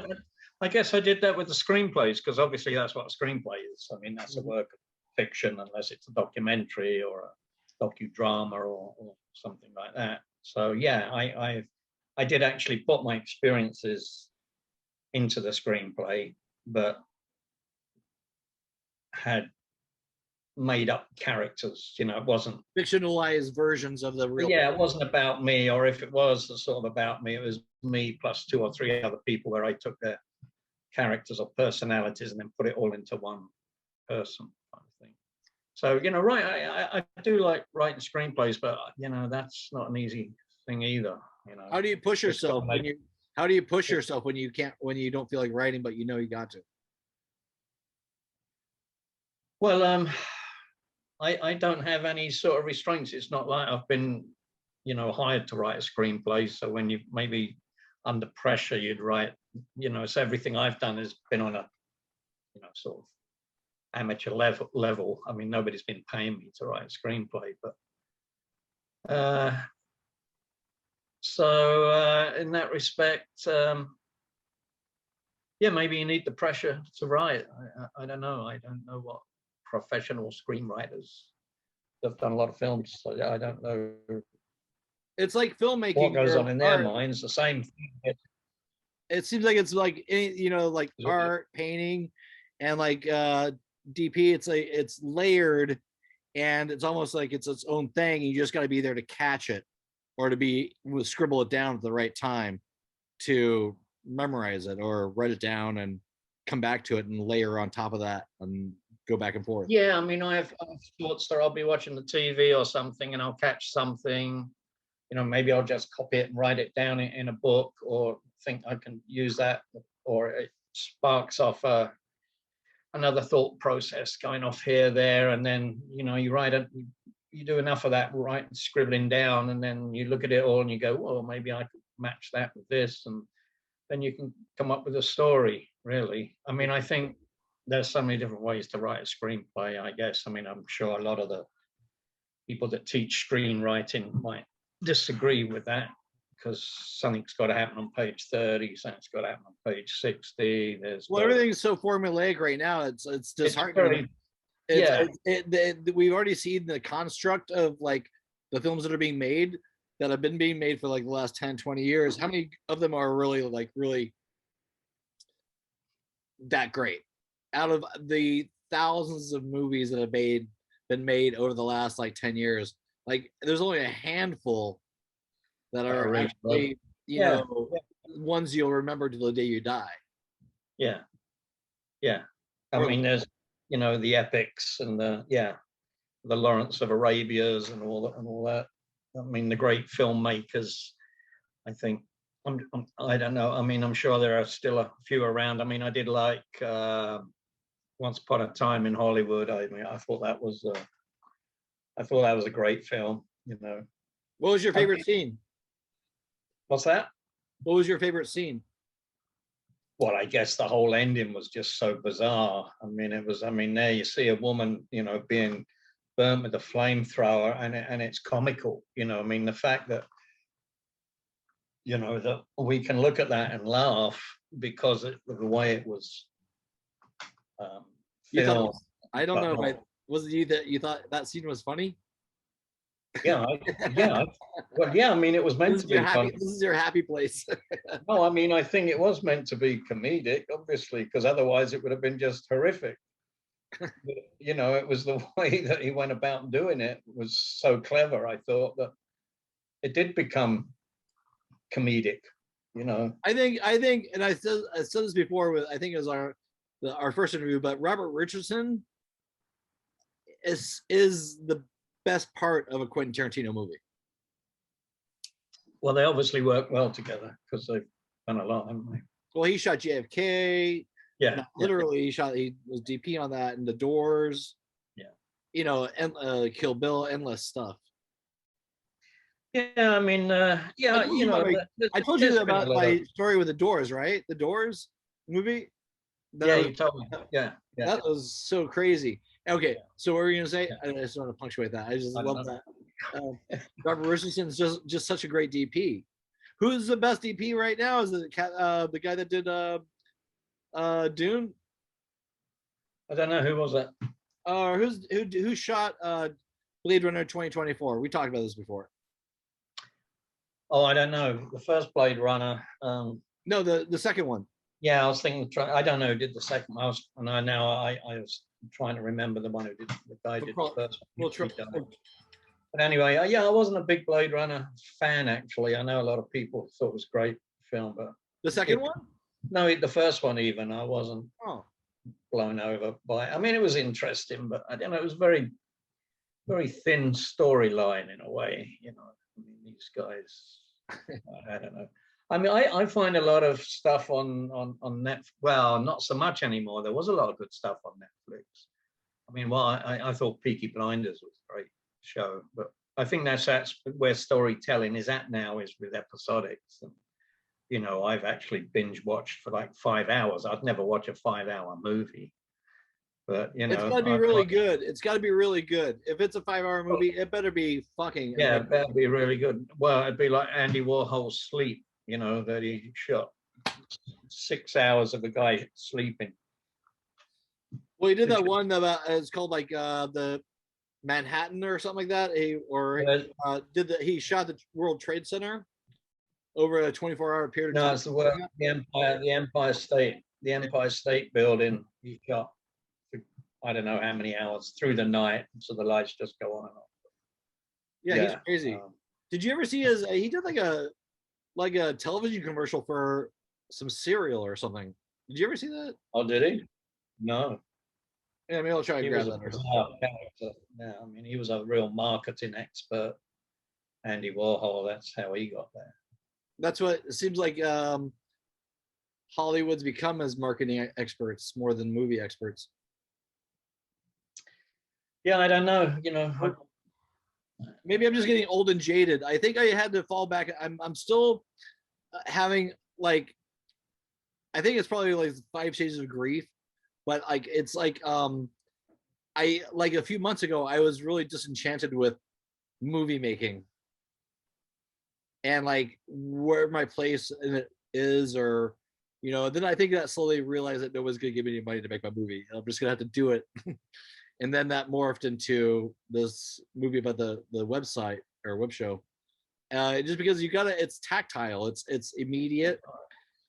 I guess I did that with the screenplays, because obviously that's what a screenplay is. I mean, that's a work of fiction, unless it's a documentary or a docudrama or something like that. So yeah, I did actually put my experiences into the screenplay, but had made up characters. You know, it wasn't fictionalized versions of the real. Yeah, it wasn't about me, or if it was sort of about me, it was me plus 2 or 3 other people, where I took their characters or personalities and then put it all into one person kind of thing. So, you know, I do like writing screenplays, but you know, that's not an easy thing either. You know, How do you push yourself when you? How do you push yourself when you can't, when you don't feel like writing, but you know you got to? Well, I don't have any sort of restraints. It's not like I've been, you know, hired to write a screenplay. So when you maybe under pressure, you'd write, you know, so everything I've done has been on a, you know, sort of amateur level. I mean, nobody's been paying me to write a screenplay, but so in that respect, yeah, maybe you need the pressure to write. I don't know. I don't know what professional screenwriters have done a lot of films, so I don't know. It's like filmmaking. What goes on in their minds? The same thing. It seems like it's like, you know, like art, painting, and like DP. It's layered, and it's almost like it's its own thing. You just got to be there to catch it, or to scribble it down at the right time, to memorize it or write it down and come back to it and layer on top of that and go back and forth. Yeah, I mean, I have thoughts that I'll be watching the TV or something, and I'll catch something. You know, maybe I'll just copy it and write it down in a book, or think I can use that, or it sparks off another thought process going off here, there, and then, you know, you write it, you do enough of that, scribbling down, and then you look at it all and you go, well, maybe I could match that with this, and then you can come up with a story, really. I mean, I think there's so many different ways to write a screenplay, I guess. I mean, I'm sure a lot of the people that teach screenwriting might disagree with that, because something's got to happen on page 30, something's got to happen on page 60. Well, everything's so formulaic right now. It's disheartening. We've already seen the construct of like the films that are being made, that have been being made for like the last 10, 20 years. How many of them are really that great? Out of the thousands of movies that have been made over the last like 10 years, like there's only a handful that are actually, you know, ones you'll remember to the day you die. Yeah. I mean, there's, you know, the epics and the Lawrence of Arabia's and all that. I mean, the great filmmakers. I think I don't know. I mean, I'm sure there are still a few around. I mean, I did like Once Upon a Time in Hollywood. I mean, I thought that was a great film. You know. What was your favorite scene? What's that? What was your favorite scene? Well, I guess the whole ending was just so bizarre. I mean, there you see a woman, you know, being burnt with a flamethrower, and it's comical. You know, I mean, the fact that, you know, that we can look at that and laugh because of the way it was filmed. I don't know if was it you that you thought that scene was funny? Yeah. Well, yeah, I mean, it was meant to be funny. This is your happy place. No, I mean, I think it was meant to be comedic, obviously, because otherwise it would have been just horrific. But, you know, it was the way that he went about doing it was so clever. I thought that it did become comedic, you know. I think, and I said this before with, I think it was our first interview, but Robert Richardson is the best part of a Quentin Tarantino movie. Well, they obviously work well together because they've done a lot, haven't they? Well, he shot JFK. Yeah. Literally, he was DP on that, and The Doors. Yeah. you know, and Kill Bill, endless stuff. Yeah, I mean, yeah, you know, I told you about my story with the Doors, right? The Doors movie. Yeah, you told me. Yeah, yeah. That was so crazy. Okay, so what were you gonna say? I just want to punctuate that. I just love that. Robert Richardson's just such a great DP. Who's the best DP right now? Is it the guy that did Dune? I don't know, who was that? Who shot Blade Runner 2024? We talked about this before. Oh, I don't know. The first Blade Runner. No, the second one. Yeah, I was thinking. I don't know who did the second one. I was trying to remember the one who did. The guy did the first one. But anyway, yeah, I wasn't a big Blade Runner fan actually. I know a lot of people thought it was a great film, but the second one? No, the first one even. I wasn't blown over by it. I mean, it was interesting, but I don't know. It was very, very thin storyline in a way. You know, I mean, these guys. I don't know. I mean, I find a lot of stuff on Netflix. Well, not so much anymore. There was a lot of good stuff on Netflix. I mean, well, I thought Peaky Blinders was a great show, but I think that's where storytelling is at now, is with episodics. And, you know, I've actually binge watched for like 5 hours. I'd never watch a 5-hour movie, but you know, it's got to be really good. It's got to be really good. If it's a 5-hour movie, it better be fucking. Yeah, it better be really good. Well, it'd be like Andy Warhol's Sleep. You know, that he shot 6 hours of a guy sleeping. Well, he did that one about, it's called like the Manhattan or something like that. He shot the World Trade Center over a 24-hour period of time. No, it's the Empire State Building. He shot for, I don't know how many hours through the night, so the lights just go on and off. Yeah, he's crazy. Did you ever see he did like a television commercial for some cereal or something? Did you ever see that? Oh, did he? No. Yeah, maybe I'll try and grab that. Yeah, I mean, he was a real marketing expert. Andy Warhol, that's how he got there. That's what it seems like. Hollywood's become as marketing experts more than movie experts. Yeah, I don't know. You know, maybe I'm just getting old and jaded. I think I had to fall back. I'm still having like, I think it's probably like 5 stages of grief, but like it's like I like a few months ago I was really disenchanted with movie making and like where my place in it is, or you know, then I think that slowly realized that nobody's gonna give me any money to make my movie. I'm just gonna have to do it. And then that morphed into this movie about the website or web show. Just because it's tactile, it's immediate,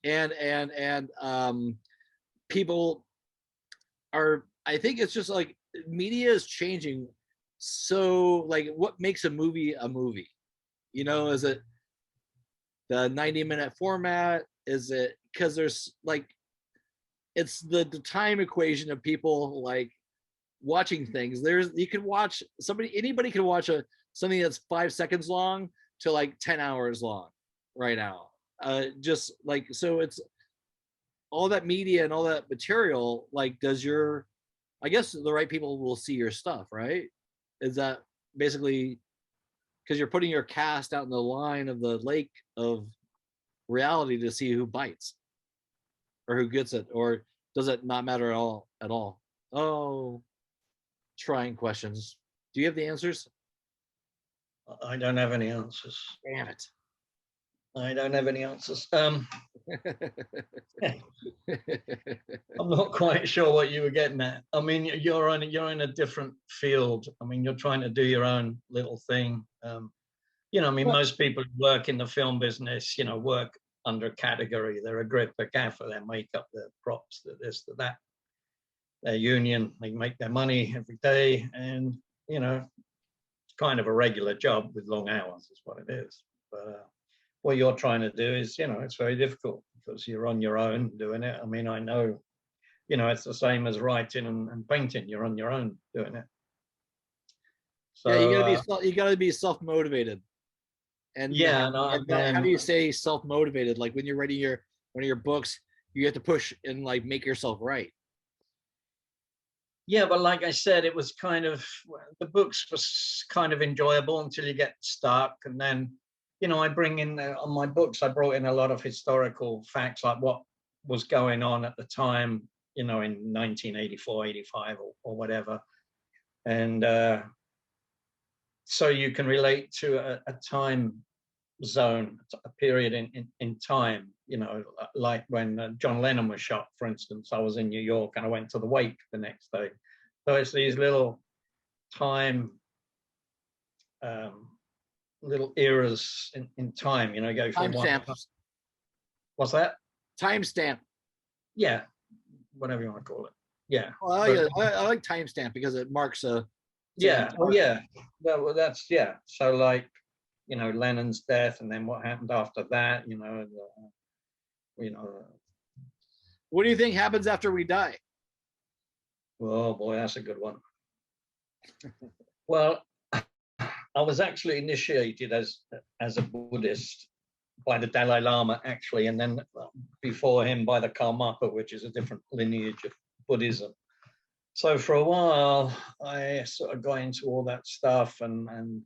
and people are. I think it's just like media is changing. So like, what makes a movie a movie? You know, is it the 90-minute format? Is it because there's like, it's the time equation of people like watching things. Anybody can watch something that's 5 seconds long to like 10 hours long right now. Just like, so it's all that media and all that material, like I guess the right people will see your stuff, right? Is that basically because you're putting your cast out in the line of the lake of reality to see who bites or who gets it, or does it not matter at all? Oh, trying questions. Do you have the answers? I don't have any answers. Damn it. I don't have any answers. I'm not quite sure what you were getting at. I mean, you're in a different field. I mean, you're trying to do your own little thing. You know, I mean, most people who work in the film business, you know, work under a category. They're a grip, a gaffer, their makeup, their props, this, that. Their union, they make their money every day, and you know, it's kind of a regular job with long hours is what it is. But what you're trying to do is, you know, it's very difficult because you're on your own doing it. I mean, I know, you know, it's the same as writing and painting. You're on your own doing it. So yeah, you gotta be self-motivated. And yeah, how do you say self-motivated? Like when you're writing one of your books, you have to push and like make yourself write. Yeah, but like I said, it was kind of, the books was kind of enjoyable until you get stuck, and then, you know, I bring in on my books, I brought in a lot of historical facts, like what was going on at the time, you know, in 1984, 85, or whatever, and so you can relate to a time zone, a period in time, you know, like when John Lennon was shot, for instance. I was in New York and I went to the wake the next day. So it's these little time, little eras in time, you know, go from one. Timestamp. What's that? Timestamp. Yeah, whatever you want to call it. Yeah. Well, I like timestamp because it marks a. Yeah. Oh, yeah. Well, that's, yeah. So like, you know, Lennon's death, and then what happened after that, you know, What do you think happens after we die? oh boy, that's a good one. Well, I was actually initiated as a Buddhist by the Dalai Lama, actually, and then before him by the Karmapa, which is a different lineage of Buddhism. So for a while, I sort of got into all that stuff and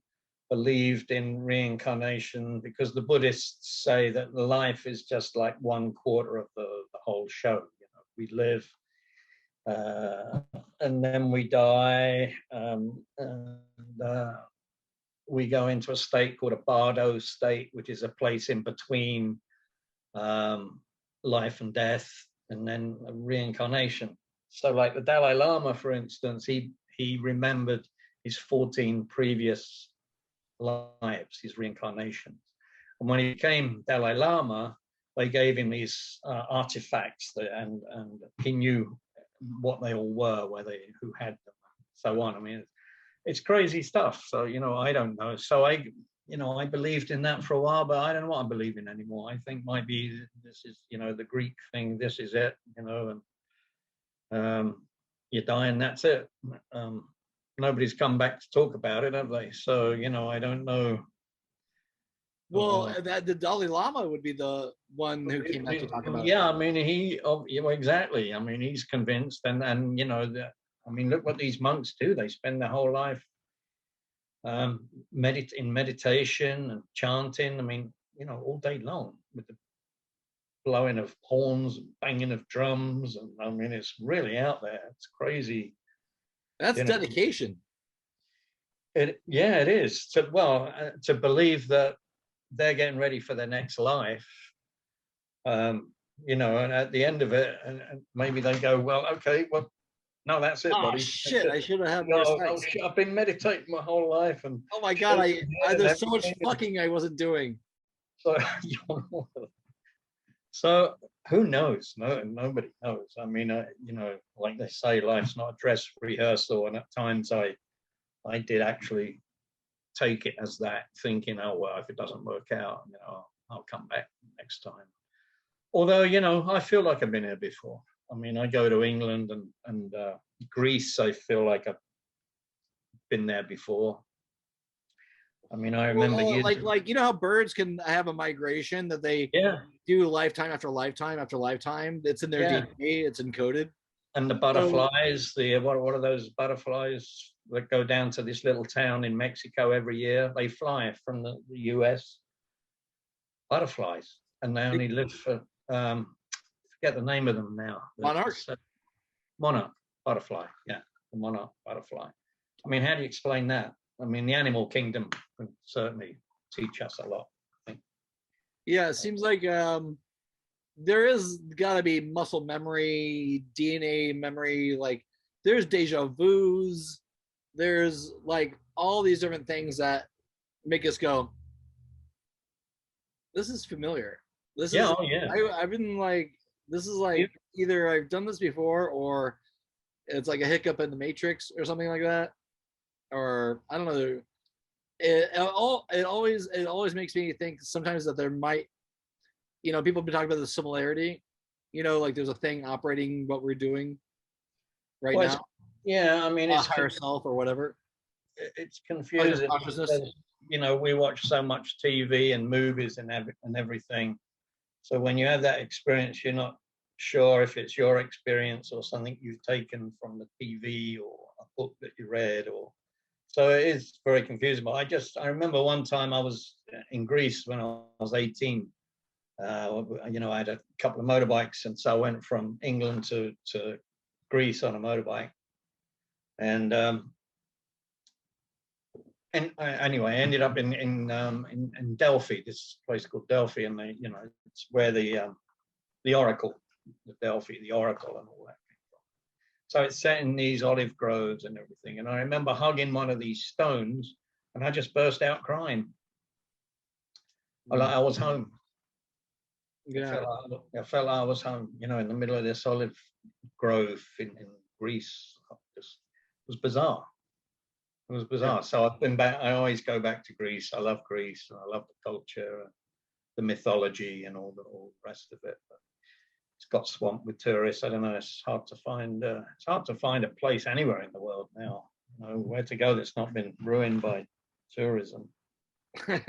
believed in reincarnation, because the Buddhists say that life is just like 1/4 of the whole show. You know, we live, and then we die, and we go into a state called a bardo state, which is a place in between life and death, and then a reincarnation. So like the Dalai Lama, for instance, he remembered his 14 previous lives, his reincarnations. And when he became Dalai Lama, they gave him these artifacts and he knew what they all were, who had them, so on. I mean, it's crazy stuff. So, you know, I don't know. So I believed in that for a while, but I don't know what I believe in anymore. I think maybe this is, you know, the Greek thing. This is it, you know, and you die and that's it. Nobody's come back to talk about it, have they? So, you know, I don't know. Well, the Dalai Lama would be the one who came back to talk about it. Yeah, I mean, exactly. I mean, he's convinced, and you know, I mean, look what these monks do. They spend their whole life in meditation and chanting. I mean, you know, all day long with the blowing of horns and banging of drums, and I mean, it's really out there. It's crazy. That's dedication. It is. To believe that they're getting ready for their next life, you know, and at the end of it, and maybe they go, well, okay, well, no, that's it, buddy. Shit, I should have had No, more sex. I've been meditating my whole life, and Oh my god, there's so much fucking I wasn't doing. so so who knows? Nobody knows. I mean, you know, like they say, life's not a dress rehearsal, and at times I did actually take it as that, thinking, oh well, if it doesn't work out, you know, I'll come back next time. Although, you know, I feel like I've been here before. I mean, I go to England and Greece. I feel like I've been there before. I mean, I remember like you know how birds can have a migration that they do lifetime after lifetime after lifetime. It's in their DNA. It's encoded. And the butterflies, what are those butterflies that go down to this little town in Mexico every year? They fly from the US. Butterflies, and they only live for forget the name of them now. Monarch butterfly, yeah, the monarch butterfly. I mean, how do you explain that? I mean, the animal kingdom can certainly teach us a lot, I think. Yeah, it seems like there is got to be muscle memory, DNA memory. Like there's deja vus. There's like all these different things that make us go, this is familiar. This is, I've been like, this is like either I've done this before or it's like a hiccup in the Matrix or something like that. Or I don't know. It always makes me think sometimes that there might, you know, people have been talking about the similarity, you know, like there's a thing operating what we're doing right now. Yeah, I mean, it's higher self or whatever. It's confusing. You know, we watch so much TV and movies and everything. So when you have that experience, you're not sure if it's your experience or something you've taken from the TV or a book that you read, or so it is very confusing. But I remember one time I was in Greece when I was 18. You know, I had a couple of motorbikes, and so I went from England to Greece on a motorbike, and anyway, I ended up in Delphi, this place called Delphi, and you know, it's where the Oracle, the Delphi, the Oracle, and all that came from. So it's set in these olive groves and everything. And I remember hugging one of these stones, and I just burst out crying. Like I was home. Yeah. I felt like I was home, you know, in the middle of this olive grove in Greece. It was bizarre. It was bizarre. Yeah. So I've been back. I always go back to Greece. I love Greece. And I love the culture, the mythology, and all the rest of it. But it's got swamped with tourists. I don't know. It's hard to find. It's hard to find a place anywhere in the world now. You know, where to go that's not been ruined by tourism. You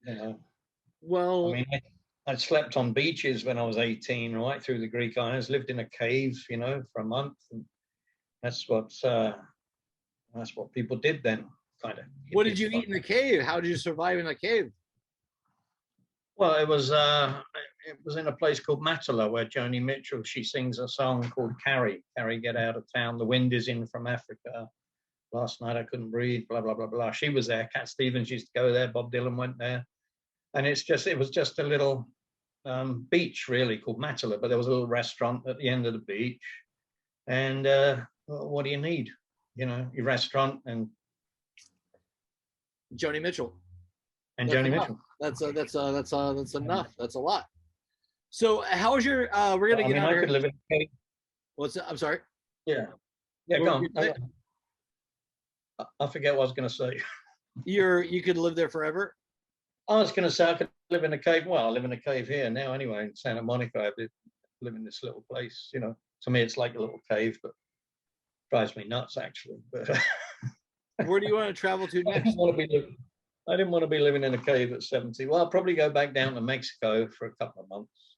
know. Well, I mean, I slept on beaches when I was 18, right through the Greek islands. Lived in a cave, you know, for a month, and that's what people did then, kind of. What did you eat in the cave? How did you survive in a cave? Well, it was in a place called Matala, where Joni Mitchell, she sings a song called Carrie, Get Out of Town. The wind is in from Africa. Last night I couldn't breathe, blah, blah, blah, blah. She was there. Cat Stevens used to go there. Bob Dylan went there. And it was just a little beach, really, called Matala. But there was a little restaurant at the end of the beach. And what do you need? You know, your restaurant and Joni Mitchell. And Joni Mitchell. That's enough. That's a lot. So how was your we're gonna get out I here. could live in a cave. What's that? I'm sorry. Yeah. Go on. I forget what I was gonna say. You could live there forever? I was gonna say I could live in a cave. Well, I live in a cave here now anyway in Santa Monica. I live in this little place, you know. To me it's like a little cave, but drives me nuts actually. But where do you want to travel to next? I didn't want to be living in a cave at 70. Well, I'll probably go back down to Mexico for a couple of months.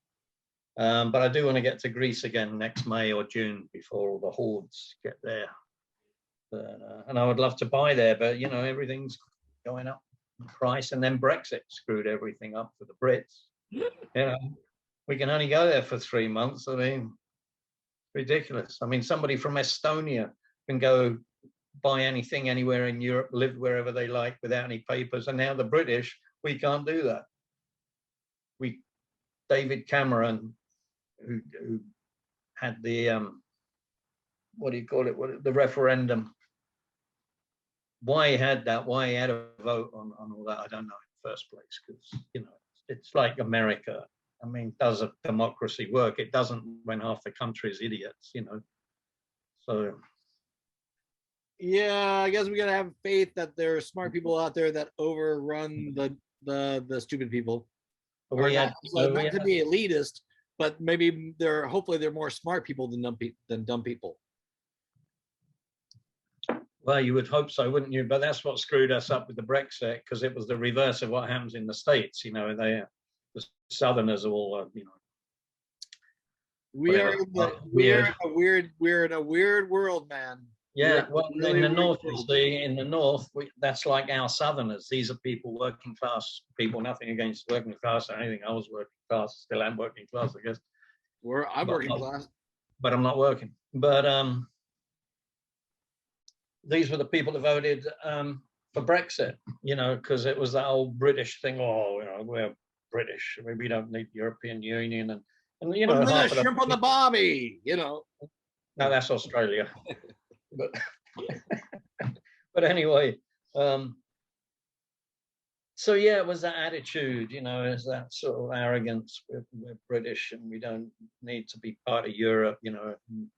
But I do want to get to Greece again next May or June before all the hordes get there. And I would love to buy there, but you know, everything's going up in price, and then Brexit screwed everything up for the Brits. You know, we can only go there for 3 months. I mean, ridiculous. I mean, somebody from Estonia can go buy anything anywhere in Europe, live wherever they like without any papers. And now the British, we can't do that. David Cameron, who had the, what do you call it? The referendum. Why he had that, why he had a vote on all that, I don't know in the first place, because, you know, it's like America. I mean, does a democracy work? It doesn't when half the country is idiots, you know. So yeah, I guess we gotta have faith that there are smart people out there that overrun the stupid people. Or not to be elitist, but maybe hopefully they're more smart people than dumb people. Well, you would hope so, wouldn't you? But that's what screwed us up with the Brexit, because it was the reverse of what happens in the States. You know, the Southerners are all, you know. We're in a weird world, man. Yeah, well, really in the north, you see, in the north, that's like our Southerners. These are people, working class people. Nothing against working class or anything. I was working class, still am working class, I guess. I'm working class, but I'm not working. But these were the people that voted for Brexit. You know, because it was that old British thing. Oh, you know, we're British. We don't need the European Union, and you know, half shrimp on the barbie. You know. No, that's Australia. But anyway, so yeah, it was that attitude, you know, is that sort of arrogance. We're British and we don't need to be part of Europe, you know.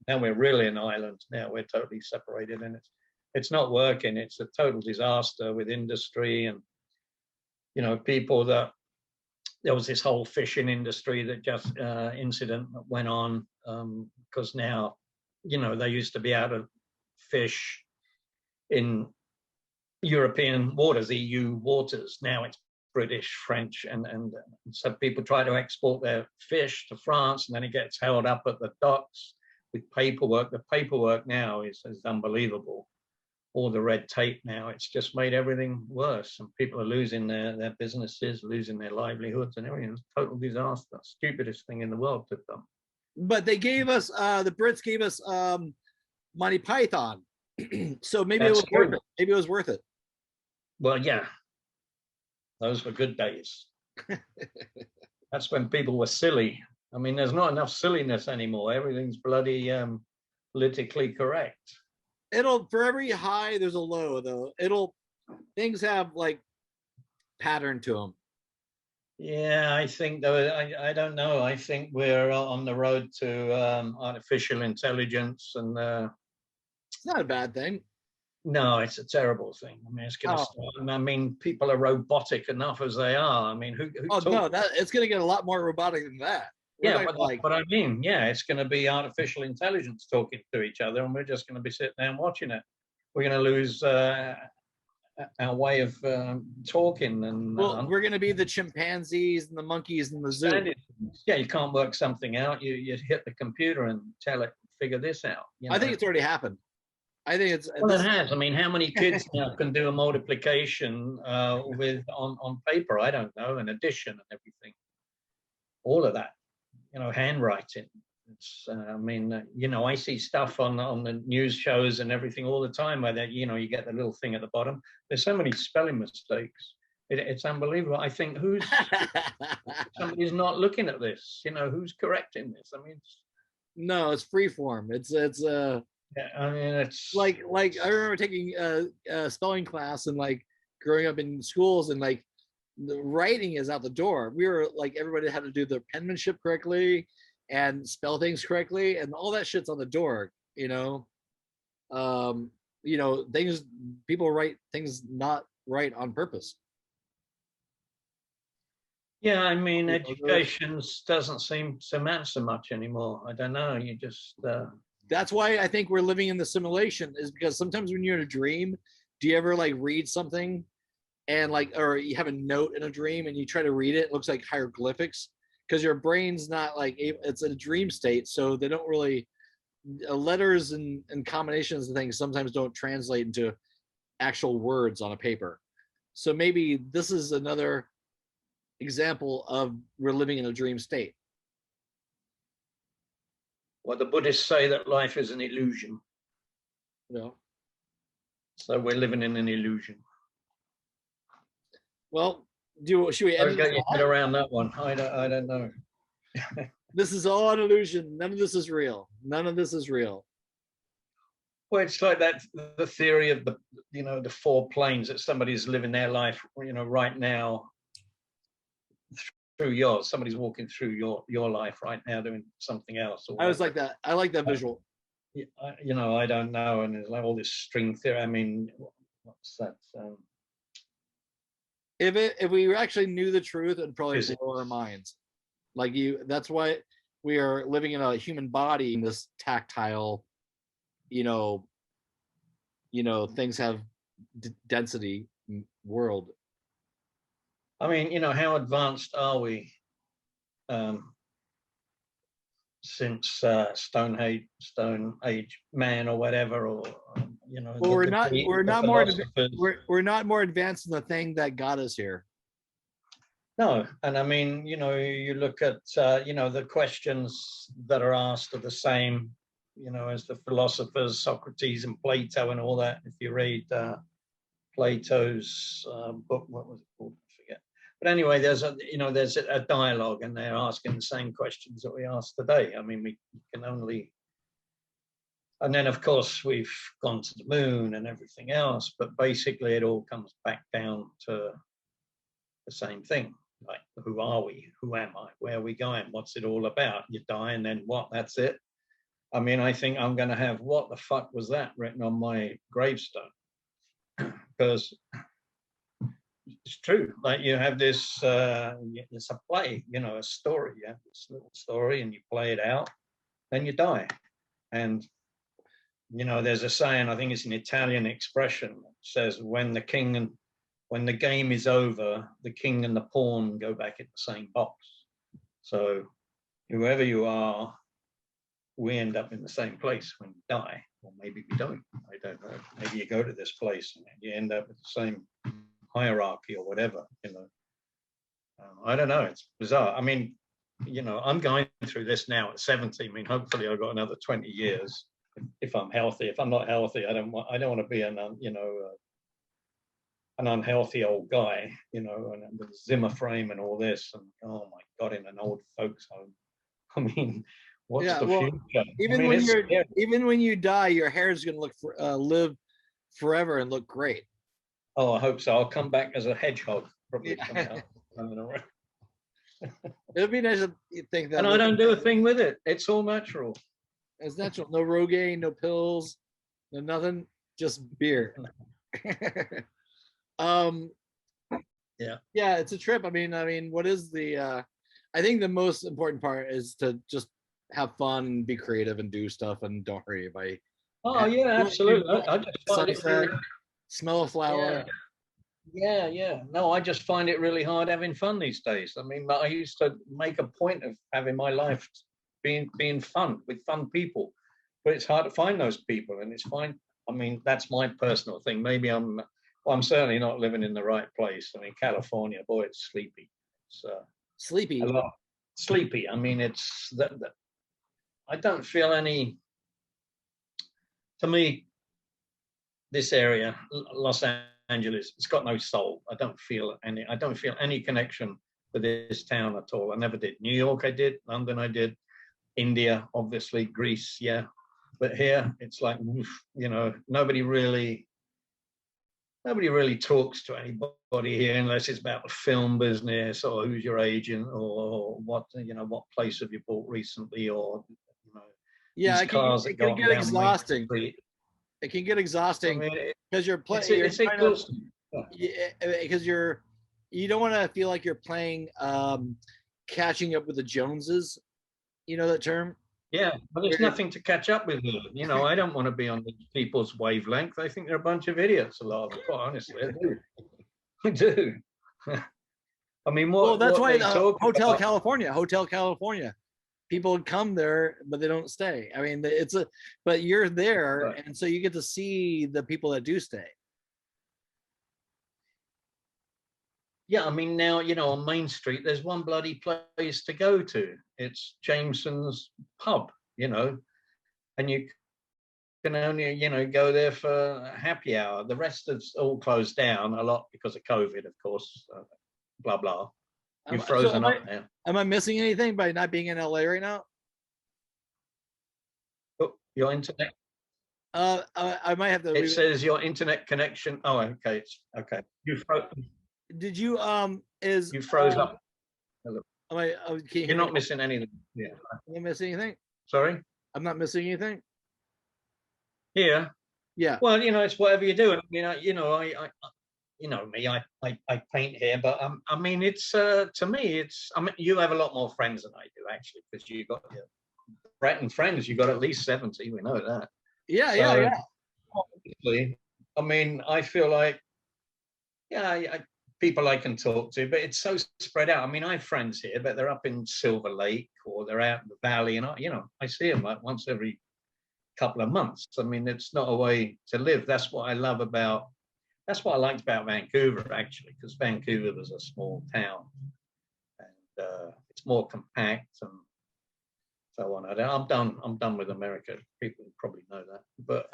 Now we're really an island. Now we're totally separated, and it's not working. It's a total disaster with industry, and you know, people that there was this whole fishing industry that just incident that went on because now, you know, they used to be able to fish in European waters, EU waters. Now it's British, French, and so people try to export their fish to France, and then it gets held up at the docks with paperwork. The paperwork now is unbelievable. All the red tape now, it's just made everything worse, and people are losing their businesses, losing their livelihoods and everything. It's a total disaster. Stupidest thing in the world to them. But they gave us the Brits gave us Monty Python. So maybe That's it was worth true. it. Maybe it was worth it. Well, yeah, those were good days. That's when people were silly. I mean, there's not enough silliness anymore. Everything's bloody politically correct. It'll, for every high there's a low though. Things have like pattern to them. Yeah, I think though, I don't know. I think we're on the road to artificial intelligence, and It's not a bad thing. no, it's a terrible thing. I mean, it's going to start. I mean, people are robotic enough as they are. I mean, who Oh no, it's going to get a lot more robotic than that. Yeah, but that's what I mean. Yeah, it's going to be artificial intelligence talking to each other, and we're just going to be sitting there and watching it. We're going to lose our way of talking. And well, we're going to be the chimpanzees and the monkeys in the zoo. Yeah, you can't work something out. You hit the computer and tell it, figure this out. You know? I think it's already happened. I think it's. Well, it has. I mean, how many kids now can do a multiplication with on paper? I don't know, an addition and everything. All of that. You know, handwriting. It's, I mean, you know, I see stuff on the news shows and everything all the time where that, you know, you get the little thing at the bottom. There's so many spelling mistakes. It's unbelievable. I think somebody's not looking at this. You know, who's correcting this? I mean, no, it's free form. It's yeah, I mean, it's like I remember taking a spelling class and like growing up in schools, and like the writing is out the door. We were like, everybody had to do their penmanship correctly and spell things correctly, and all that shit's on the door. You know, things, people write things not right on purpose. yeah. I mean, education doesn't seem to matter so much anymore. I don't know. You just that's why I think we're living in the simulation, is because sometimes when you're in a dream, do you ever like read something and like, or you have a note in a dream and you try to read it, it looks like hieroglyphics because your brain's not like, it's in a dream state. So they don't really, letters and combinations and things sometimes don't translate into actual words on a paper. So maybe this is another example of we're living in a dream state. well, the Buddhists say that life is an illusion. You know? So we're living in an illusion. Well, should we end Get your head around that one? I don't know. This is all an illusion. None of this is real. None of this is real. Well, it's like that, the theory of the four planes, that somebody's living their life, you know, right now through yours. Somebody's walking through your life right now doing something else. I was like that. I like that visual. You know, I don't know. And there's like all this string theory. I mean, what's that? If we actually knew the truth, it'd probably blow our minds. Like that's why we are living in a human body in this tactile, things have density world. I mean, you know, how advanced are we since Stone Age man or whatever, or you know? Well, we're not more advanced than the thing that got us here. No, and I mean, you know, you look at the questions that are asked are the same, you know, as the philosophers Socrates and Plato and all that. If you read Plato's book, what was it called? I forget. But anyway, there's a dialogue, and they're asking the same questions that we ask today. I mean, we can only, and then of course we've gone to the moon and everything else, but basically it all comes back down to the same thing. Like, who are we? Who am I? Where are we going? What's it all about? You die and then what? That's it. I mean, I think I'm going to have "what the fuck was that" written on my gravestone, because it's true. Like, you have this, it's a play, you know, a story. You have this little story and you play it out, then you die. And, you know, there's a saying, I think it's an Italian expression, that says when the king when the game is over, the king and the pawn go back in the same box. So whoever you are, we end up in the same place when you die, or maybe we don't. I don't know. Maybe you go to this place and you end up with the same hierarchy or whatever. I don't know. It's bizarre. I mean, I'm going through this now at 70. I mean, hopefully I've got another 20 years if I'm healthy. If I'm not healthy, I don't want to be an unhealthy old guy, and the Zimmer frame and all this, and oh my God, in an old folks home. I mean, what's the future? Even when you die, your hair is going to live forever and look great. Oh, I hope so. I'll come back as a hedgehog, probably. Yeah. It'd be nice to think that. And I don't do a thing with it. It's all natural. It's natural. No Rogaine, no pills, no nothing. Just beer. Yeah, it's a trip. I mean, what is the? I think the most important part is to just have fun and be creative and do stuff and don't hurry by. Oh yeah, absolutely. I just find it really, smell a flower. Yeah. No, I just find it really hard having fun these days. I mean, I used to make a point of having my life being fun with fun people, but it's hard to find those people, and it's fine. I mean, that's my personal thing. Maybe I'm certainly not living in the right place. I mean, California, boy, it's sleepy. It's sleepy. A lot sleepy. I mean, it's that I don't feel any. To me, this area, Los Angeles, it's got no soul. I don't feel any connection with this town at all. I never did. New York, I did. London, I did. India, obviously. Greece, yeah. But here, it's like, nobody really talks to anybody here unless it's about the film business or who's your agent or what place have you bought recently, or it can get exhausting. It can get exhausting because you're playing. It's exhausting. Because you don't want to feel like you're playing catching up with the Joneses. You know that term? Yeah, but there's nothing to catch up with. I don't want to be on these people's wavelength. I think they're a bunch of idiots, a lot of them, quite honestly. I do. I mean, that's why Hotel California. People come there, but they don't stay. I mean, but you're there, right. And so you get to see the people that do stay. Yeah, I mean, now, on Main Street, there's one bloody place to go to. It's Jameson's pub, and you can only, go there for happy hour. The rest is all closed down, a lot because of COVID, of course, blah, blah. You've frozen up now. Am I missing anything by not being in LA right now? Oh, your internet? I might have to. It says your internet connection. Oh, okay. It's okay. You froze. Did you you froze up? You're not missing anything. Yeah. Am I missing anything? Sorry? I'm not missing anything. Yeah. Yeah. Well, it's whatever you do. I mean, me. I paint here, but I mean, it's to me, it's. I mean, you have a lot more friends than I do, actually, because you got your Breton friends. You got at least 70. We know that. Yeah. Obviously, I mean, I feel like, people I can talk to, but it's so spread out. I mean, I have friends here, but they're up in Silver Lake or they're out in the valley, and I see them like once every couple of months. I mean, it's not a way to live. That's what I liked about Vancouver, actually, because Vancouver was a small town, and it's more compact and so on. I'm done with America. People probably know that, but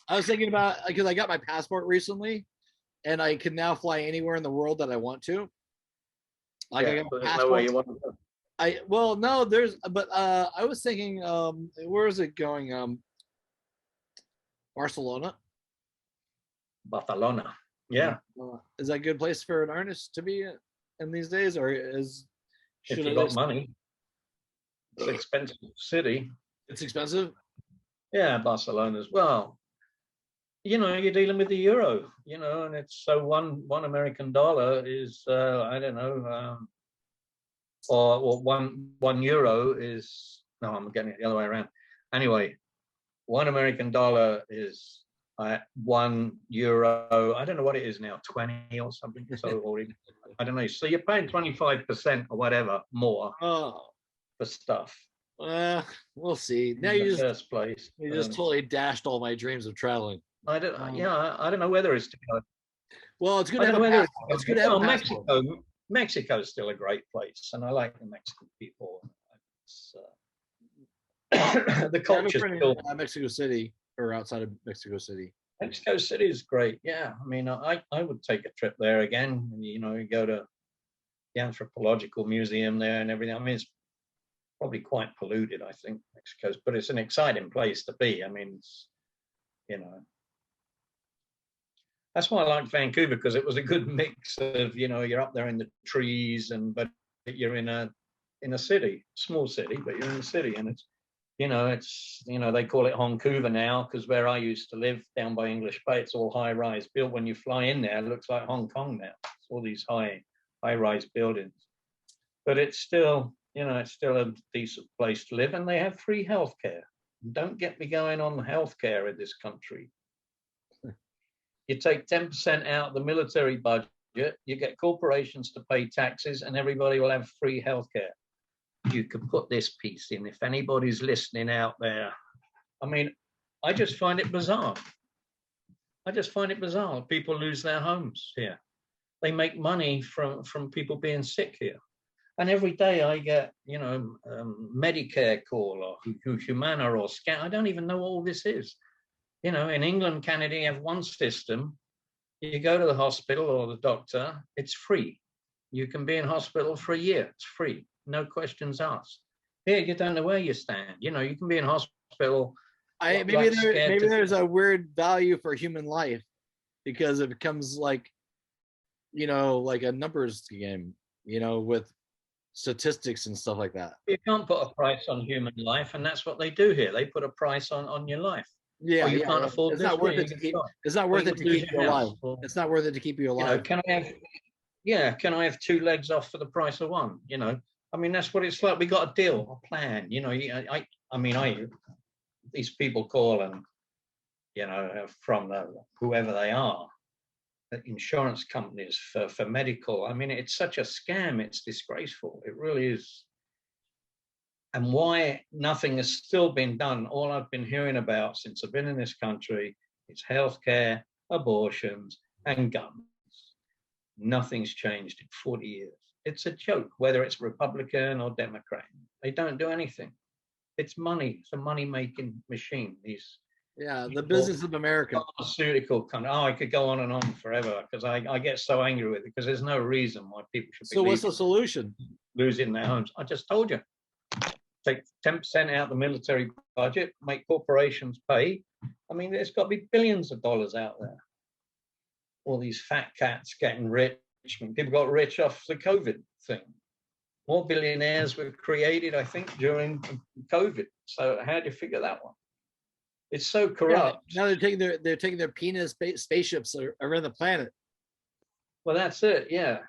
I was thinking about, because I got my passport recently, and I can now fly anywhere in the world that I want to. I got my passport. No way you want to go. I was thinking, where is it going? Barcelona. Yeah. Is that a good place for an artist to be in these days, or if you got money? It's an expensive city. It's expensive. Yeah, Barcelona as well. You're dealing with the euro, and it's so one American dollar is I don't know, or one euro is, no, I'm getting it the other way around. Anyway, $1 American is €1. I don't know what it is now, 20 or something. So, or I don't know. So you're paying 25% or whatever more Oh, for stuff. we'll see. Now In the you first place. just totally dashed all my dreams of traveling. I don't. Yeah, I don't know whether it's to go. Well, it's good I to don't have know a whether passport. It's good to have a passport. Mexico's still a great place, and I like the Mexican people. It's, the I have a culture friend still. in Mexico City or outside of Mexico City. Mexico City is great. Yeah, I mean, I would take a trip there again. And, you know, you go to the anthropological museum there and everything. I mean, it's probably quite polluted, I think, Mexico's, but it's an exciting place to be. I mean, it's, you know, that's why I like Vancouver, because it was a good mix of, you know, you're up there in the trees but you're in a city, small city, but you're in a city, and it's they call it Vancouver now, because where I used to live down by English Bay, it's all high rise built. When you fly in there, it looks like Hong Kong now. It's all these high rise buildings, but it's still a decent place to live, and they have free healthcare. Don't get me going on healthcare in this country. You take 10% out of the military budget, you get corporations to pay taxes, and everybody will have free healthcare. You could put this piece in if anybody's listening out there. I mean, I just find it bizarre. People lose their homes here. They make money from people being sick here. And every day I get, Medicare call or Humana or Scan. I don't even know what all this is. You know, in England, Canada, you have one system. You go to the hospital or the doctor, it's free. You can be in hospital for a year, it's free. No questions asked. Here, you don't know where you stand. You know, you can be in hospital. Maybe there's a weird value for human life, because it becomes like a numbers game, with statistics and stuff like that. You can't put a price on human life, and that's what they do here. They put a price on your life. Yeah, you can't afford it's this. Not worth it to keep. It's not worth it to keep you alive. It's not worth it to keep you alive. Can I have 2 legs off for the price of one? You know, I mean, that's what it's like. We got a deal, a plan. You know, these people call and, from whoever they are, the insurance companies for medical. I mean, it's such a scam. It's disgraceful. It really is. And why nothing has still been done, all I've been hearing about since I've been in this country, is healthcare, abortions, and guns. Nothing's changed in 40 years. It's a joke, whether it's Republican or Democrat. They don't do anything. It's money. It's a money-making machine. The business of America. Pharmaceutical company. Oh, I could go on and on forever, because I get so angry with it, because there's no reason why people should be So what's the solution? Losing their homes. I just told you. Take 10% out of the military budget, make corporations pay. I mean, there's got to be billions of dollars out there. All these fat cats getting rich. I mean, people got rich off the COVID thing. More billionaires were created, I think, during COVID. So how do you figure that one? It's so corrupt. Yeah, now they're taking their penis spaceships around the planet. Well, that's it. Yeah.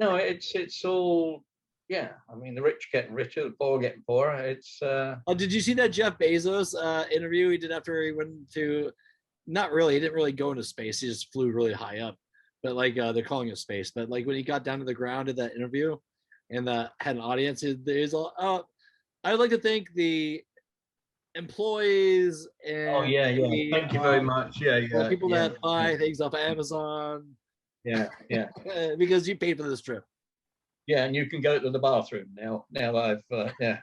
No, it's all. Yeah, I mean, the rich getting richer, the poor getting poorer. It's. Oh, did you see that Jeff Bezos interview he did after he went to? Not really. He didn't really go into space. He just flew really high up. But they're calling it space. But when he got down to the ground in that interview, and had an audience, he's all, "Oh, I'd like to thank the employees and thank you very much. The people that buy things off Amazon. Yeah. Because you paid for this trip. Yeah, and you can go to the bathroom now. Now that I've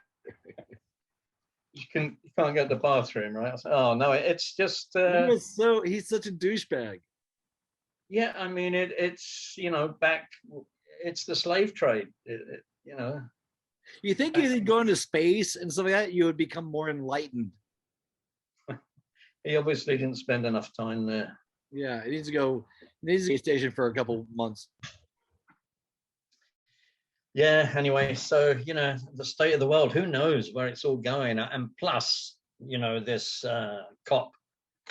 you can't go to the bathroom, right? Oh no, it's just. He's such a douchebag. Yeah, I mean it's back. It's the slave trade. You think if you go into space and stuff like that, you would become more enlightened. He obviously didn't spend enough time there. Yeah, he needs to go. He needs to station for a couple months. Yeah, anyway, so, the state of the world, who knows where it's all going? And plus, this COP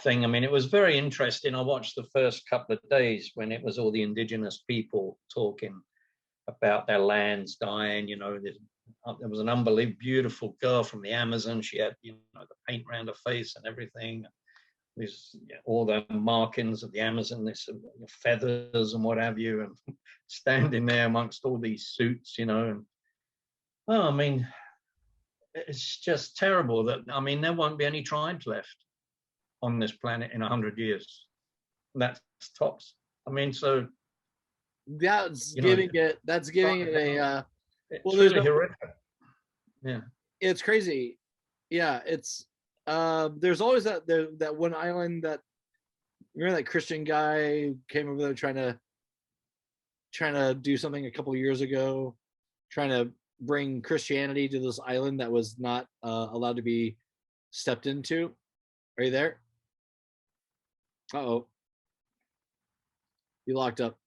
thing, I mean, it was very interesting. I watched the first couple of days when it was all the indigenous people talking about their lands dying. There was an unbelievable, beautiful girl from the Amazon. She had, the paint around her face and everything. these all the markings of the Amazon, this feathers and what have you, and standing there amongst all these suits, you know. And oh, I mean, it's just terrible that, I mean, there won't be any tribes left on this planet in 100 years. That's tops. I mean, so That's you know, giving it. That's giving it a. it's Well, there's really no, horrific. Yeah. it's crazy. Yeah, it's. There's always that one island that. Remember that Christian guy who came over there trying to do something a couple of years ago, trying to bring Christianity to this island that was not allowed to be stepped into. Are you there? Uh-oh. You locked up.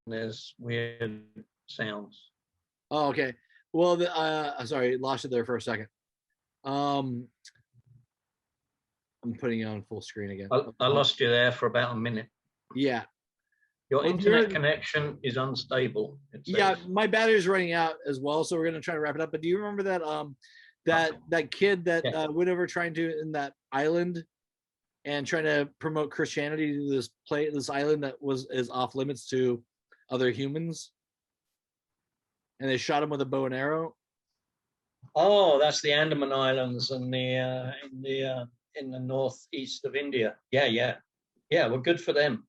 There's weird sounds. Oh, okay. Well, sorry, lost you there for a second. I'm putting you on full screen again. I lost you there for about a minute. Yeah. Your Well, internet connection is unstable. Yeah, my battery's running out as well, so we're gonna try to wrap it up. But do you remember that kid that went over trying to in that island and trying to promote Christianity to this island that is off limits to other humans, and they shot him with a bow and arrow? Oh, that's the Andaman Islands and in the northeast of India. Yeah. Well, good for them.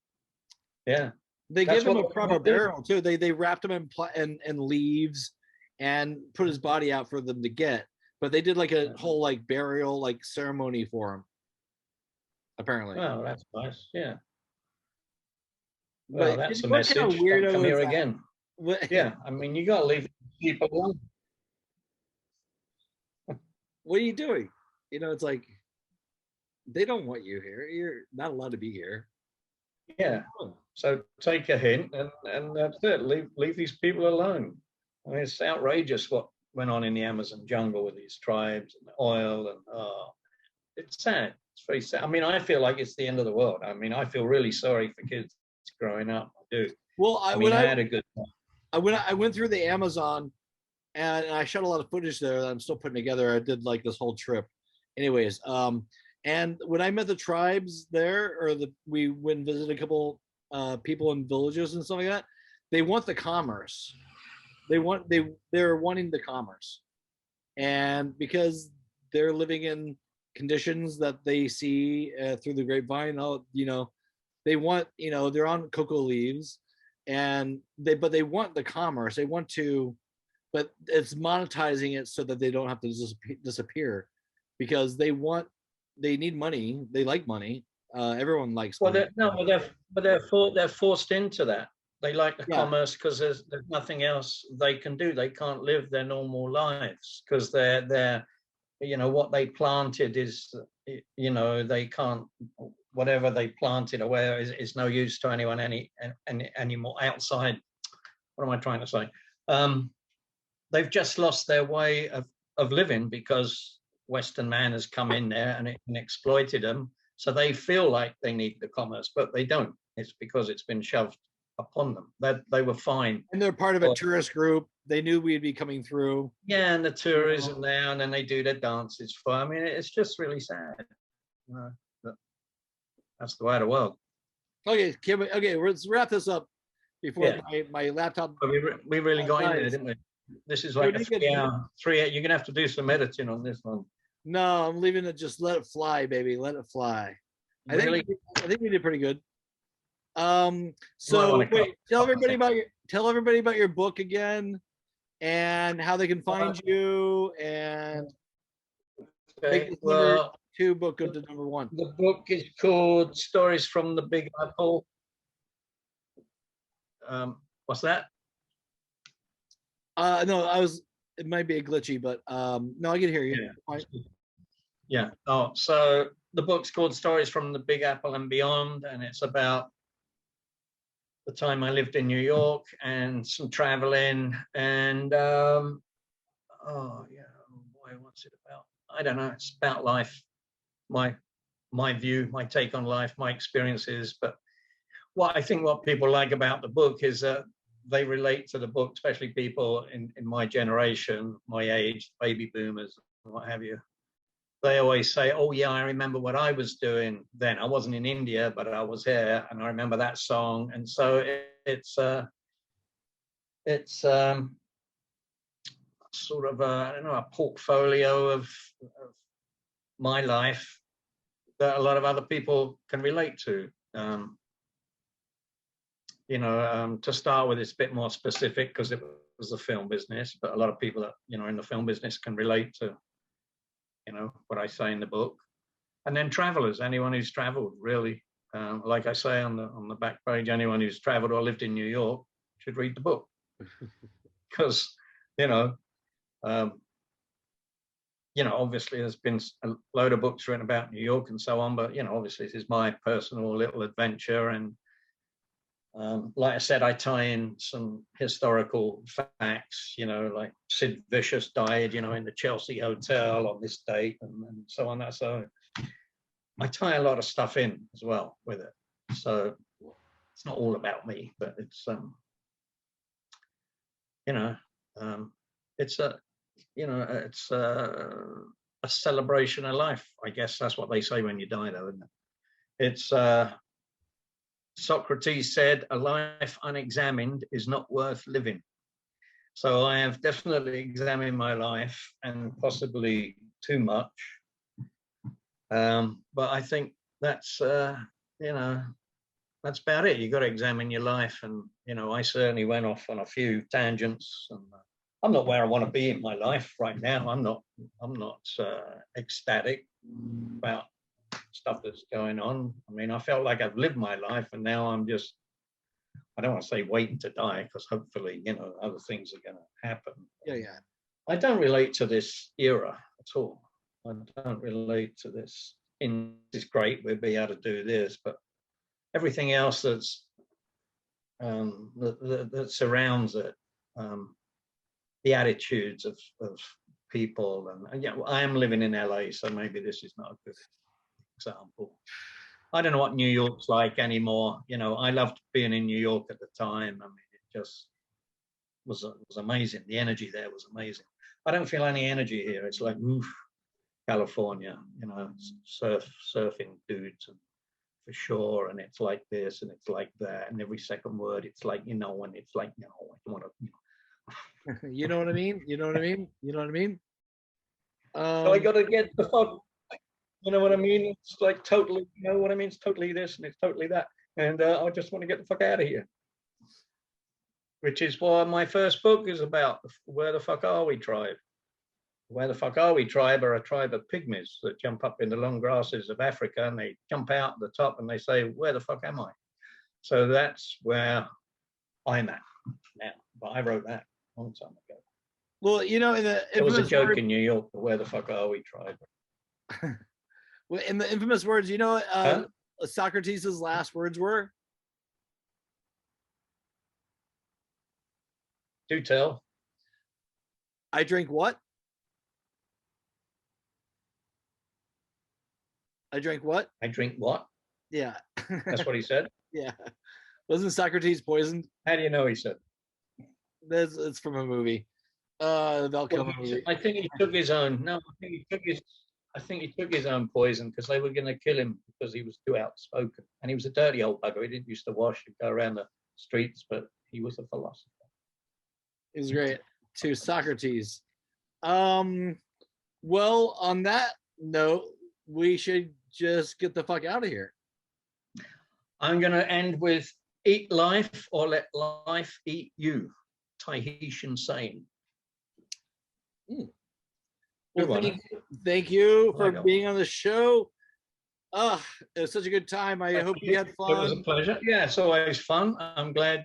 Yeah. They That's gave him a what- proper burial too. They wrapped him in leaves and put his body out for them to get. But they did like a whole like burial like ceremony for him. Apparently. Well, that's nice. Yeah. But Well, that's a what kind of message. weirdo Don't come here is that? again. What, Yeah. I mean, you got to leave people alone. what are you doing? You know, it's like they don't want you here. You're not allowed to be here. Yeah. So take a hint, and that's it. Leave these people alone. I mean, it's outrageous what went on in the Amazon jungle with these tribes and the oil, and it's sad. It's very sad. I mean, I feel like it's the end of the world. I mean, I feel really sorry for kids growing up. I do. Well, I mean, I had a good time. I went through the Amazon, and I shot a lot of footage there that I'm still putting together. I did like this whole trip, anyways. And when I met the tribes there, we went and visited a couple people in villages and stuff like that. They want the commerce. They're wanting the commerce, and because they're living in conditions that they see through the grapevine, they want, they're on cocoa leaves, and but they want the commerce. They want to, but it's monetizing it so that they don't have to disappear, because they need money. They like money. Everyone likes money. They're forced into that. They like the Yeah. commerce because there's nothing else they can do. They can't live their normal lives because they're what they planted is, they can't, whatever they planted or where is no use to anyone anymore outside. What am I trying to say? They've just lost their way of living because Western man has come in there and exploited them. So they feel like they need the commerce, but they don't. It's because it's been shoved upon them. That they were fine. And they're part of a tourist group. They knew we'd be coming through. Yeah, and the tourism there, and then they do their dances for. I mean, it's just really sad. But that's the way of the world. Okay, let's wrap this up before my laptop. But we really got in there, didn't we? This is like a 3 hour. You're gonna have to do some editing on this one. No, I'm leaving it. Just let it fly, baby. Let it fly. I think we did pretty good. So wait, tell everybody about your book again, and how they can find you, and make this number 2 book go to number 1. The book is called Stories from the Big Apple. What's that? No, it might be a glitchy, but no, I can hear you. Yeah. Oh, so the book's called Stories from the Big Apple and Beyond, and it's about the time I lived in New York and some traveling, and what's it about? I don't know. It's about life, my view, my take on life, my experiences. But what people like about the book is that they relate to the book, especially people in my generation, my age, baby boomers, and what have you. they always say, "Oh yeah, I remember what I was doing then. I wasn't in India, but I was here, and I remember that song." And so it's sort of I don't know, a portfolio of my life that a lot of other people can relate to. To start with, it's a bit more specific because it was the film business, but a lot of people that in the film business can relate to what I say in the book. And then travelers, anyone who's traveled, really, like I say on the back page, anyone who's traveled or lived in New York should read the book because obviously there's been a load of books written about New York and so on, but obviously this is my personal little adventure. And like I said, I tie in some historical facts, like Sid Vicious died, in the Chelsea Hotel on this date and so on. So I tie a lot of stuff in as well with it. So it's not all about me, but it's, it's a celebration of life. I guess that's what they say when you die, though, isn't it? It's, Socrates said, "A life unexamined is not worth living." So I have definitely examined my life, and possibly too much. But I think that's that's about it. You got to examine your life, and I certainly went off on a few tangents. And I'm not where I want to be in my life right now. I'm not ecstatic about stuff that's going on. I mean, I felt like I've lived my life, and now I'm just, I don't want to say waiting to die, because hopefully, other things are going to happen. Yeah. I don't relate to this era at all. I don't relate to this. It's great, we'll be able to do this, but everything else that's that surrounds it, the attitudes of people, and I am living in LA, so maybe this is not a good example. I don't know what New York's like anymore. I loved being in New York at the time. I mean, it just was amazing. The energy there was amazing. I don't feel any energy here. It's like, oof, California, surfing dudes and for sure, and it's like this and it's like that, and every second word it's like, and it's like, no, I don't want to. You know what I mean? So I got to get the fuck. You know what I mean? It's like totally, what I mean? It's totally this and it's totally that. And I just want to get the fuck out of here. Which is why my first book is about Where the Fuck Are We Tribe. Where the Fuck Are We Tribe are a tribe of pygmies that jump up in the long grasses of Africa, and they jump out the top and they say, "Where the fuck am I?" So that's where I'm at now. But I wrote that a long time ago. Well, it was a joke in New York, Where the Fuck Are We Tribe. Well, in the infamous words, Socrates' last words were? Do tell. I drink what? I drink what? I drink what? Yeah. That's what he said? Yeah. Wasn't Socrates poisoned? How do you know he said? It's from a movie. Val Kilmer movie. I think he took his own. No, I think he took his own poison because they were going to kill him because he was too outspoken. And he was a dirty old bugger. He didn't used to wash and go around the streets, but he was a philosopher. It was great. To Socrates. Well, on that note, we should just get the fuck out of here. I'm going to end with "Eat life or let life eat you." Tahitian saying. Well, thank you for being on the show. It was such a good time. I hope you had fun. It was a pleasure. Yeah, it's always fun. I'm glad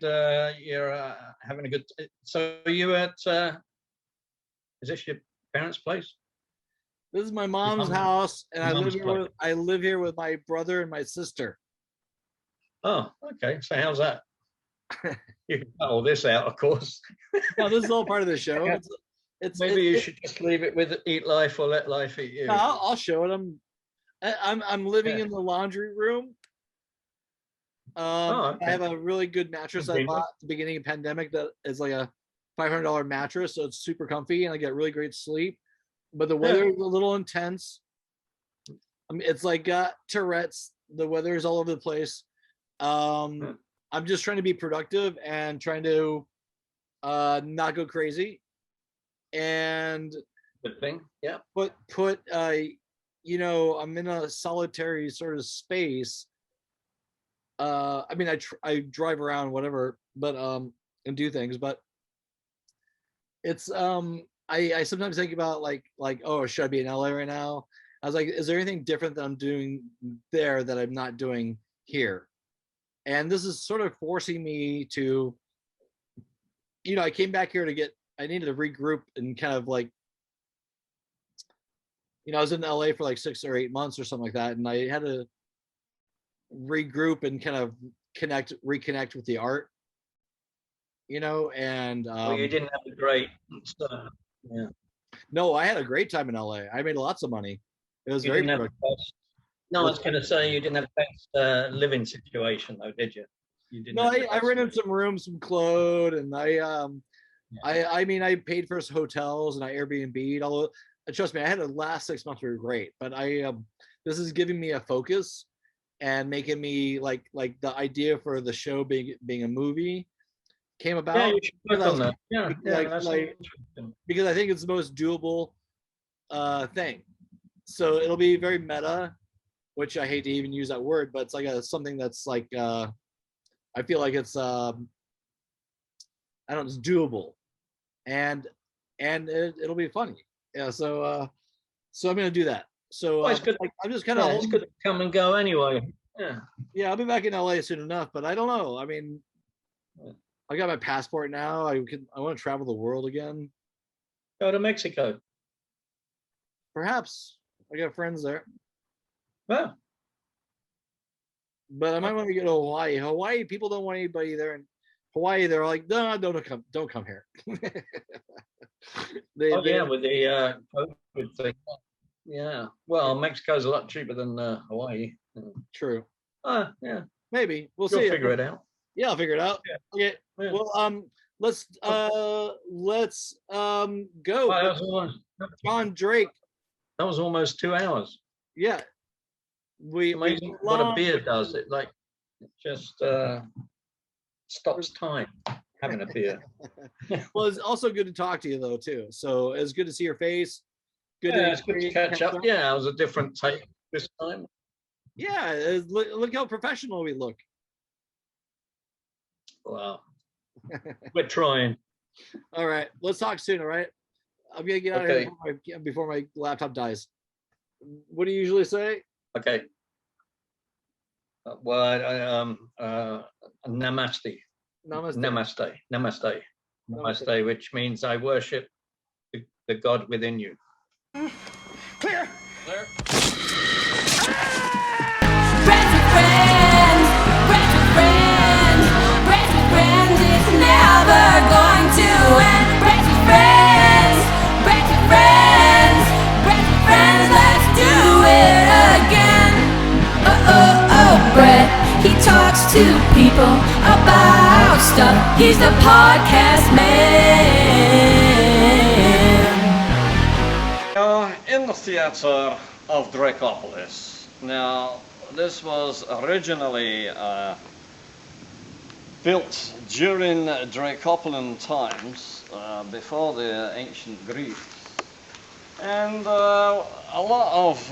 you're having a good. So are you at? Is this your parents' place? This is my mom's house, and I live here with my brother and my sister. Oh, okay. So how's that? You can cut all this out, of course. No, this is all part of the show. Maybe you should just leave it with "Eat life or let life eat you." No, I'll show it. I'm living in the laundry room. Okay. I have a really good mattress I bought at the beginning of the pandemic that is like a $500 mattress, so it's super comfy and I get really great sleep. But the weather is a little intense, I mean, it's like got Tourette's. The weather is all over the place. I'm just trying to be productive and trying to not go crazy. And Good thing. Yeah. put you know, I'm in a solitary sort of space. I mean, I drive around, whatever, but and do things, but it's I sometimes think about like oh, should I be in LA right now? I was like, is there anything different that I'm doing there that I'm not doing here? And this is sort of forcing me to, you know, I came back here I needed to regroup and kind of like, you know, I was in LA for like 6 or 8 months or something like that, and I had to regroup and kind of reconnect with the art, you know. And Well, you didn't have a great. Yeah. no, I had a great time in LA. I made lots of money. It was You very didn't have the productive. best. No, I was going to say you didn't have the best living situation, though, did you? You didn't. No, have the I best rented some rooms from Claude, and Yeah. I mean, I paid for hotels and I Airbnb'd. Although, trust me, I had the last 6 months were great, but this is giving me a focus and making me like the idea for the show being a movie came about. Yeah, you should work on that. Yeah, because, that's interesting. because I think it's the most doable thing. So it'll be very meta, which I hate to even use that word, but it's like something that's like I feel like it's I don't know, it's doable, and it'll be funny. Yeah, so I'm gonna do that. So Well, it's good. like, I'm just kind of Yeah, it's good to come and go anyway. Yeah. yeah, I'll be back in LA soon enough, but I don't know. I mean, I got my passport now. I want to travel the world again. Go to Mexico. Perhaps I got friends there, Well, but I might want to go to Hawaii. Hawaii, people don't want anybody there. In Hawaii, they're like, no, don't come here. yeah, with the COVID thing. Yeah. Well, Mexico's a lot cheaper than Hawaii. True. Yeah. Maybe we'll You'll see. figure it out. Yeah, I'll figure it out. Yeah. Okay. Yeah. Well, let's go. Well, John Drake. that was almost 2 hours. Yeah. We Amazing what a beer does. It like it just stops time having a beer. Well, it's also good to talk to you though too. So it's good to see your face. Good Yeah, it's good to catch up. Yeah, it was a different take this time. Yeah, look how professional we look. Wow. We're trying. All right, let's talk soon. All right, I'm gonna get out of here before my laptop dies. What do you usually say? Okay. Well, namaste. Namaste. Namaste. Namaste. Namaste, which means I worship the God within you. Clear. Clear. Friends with friends, friends with friends, friends with friends, it's never going to end. Friends with friends, friends with friends, friends with friends, let's do it again. Brett, he talks to people about stuff. He's the podcast man. In the theater of Dracopolis. Now, this was originally built during Dracopolian times, before the ancient Greeks. And a lot of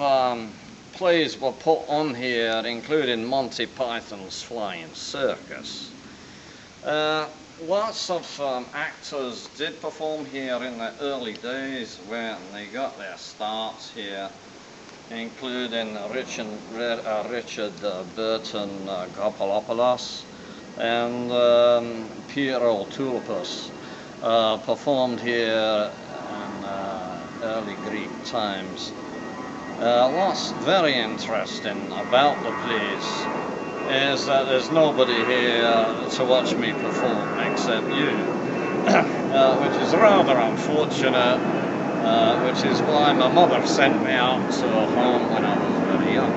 plays were put on here, including Monty Python's Flying Circus. Lots of actors did perform here in the early days when they got their starts here, including Richard Burton Gopalopoulos and Piero Tulpas performed here in early Greek times. What's very interesting about the plays is that there's nobody here to watch me perform except you, which is rather unfortunate, which is why my mother sent me out to a home when I was very young.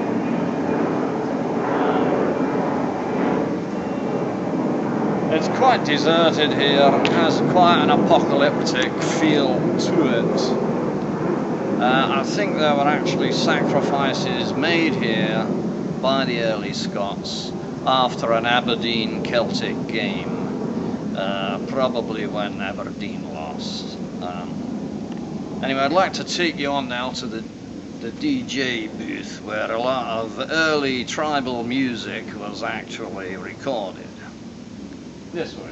It's quite deserted here, has quite an apocalyptic feel to it. I think there were actually sacrifices made here by the early Scots after an Aberdeen Celtic game, probably when Aberdeen lost. Anyway, I'd like to take you on now to the DJ booth, where a lot of early tribal music was actually recorded. This way.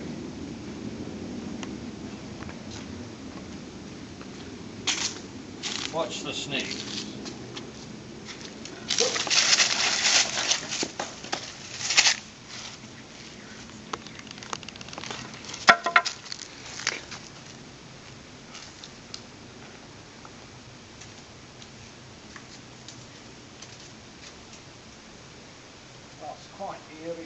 Watch the snakes. That's quite eerie.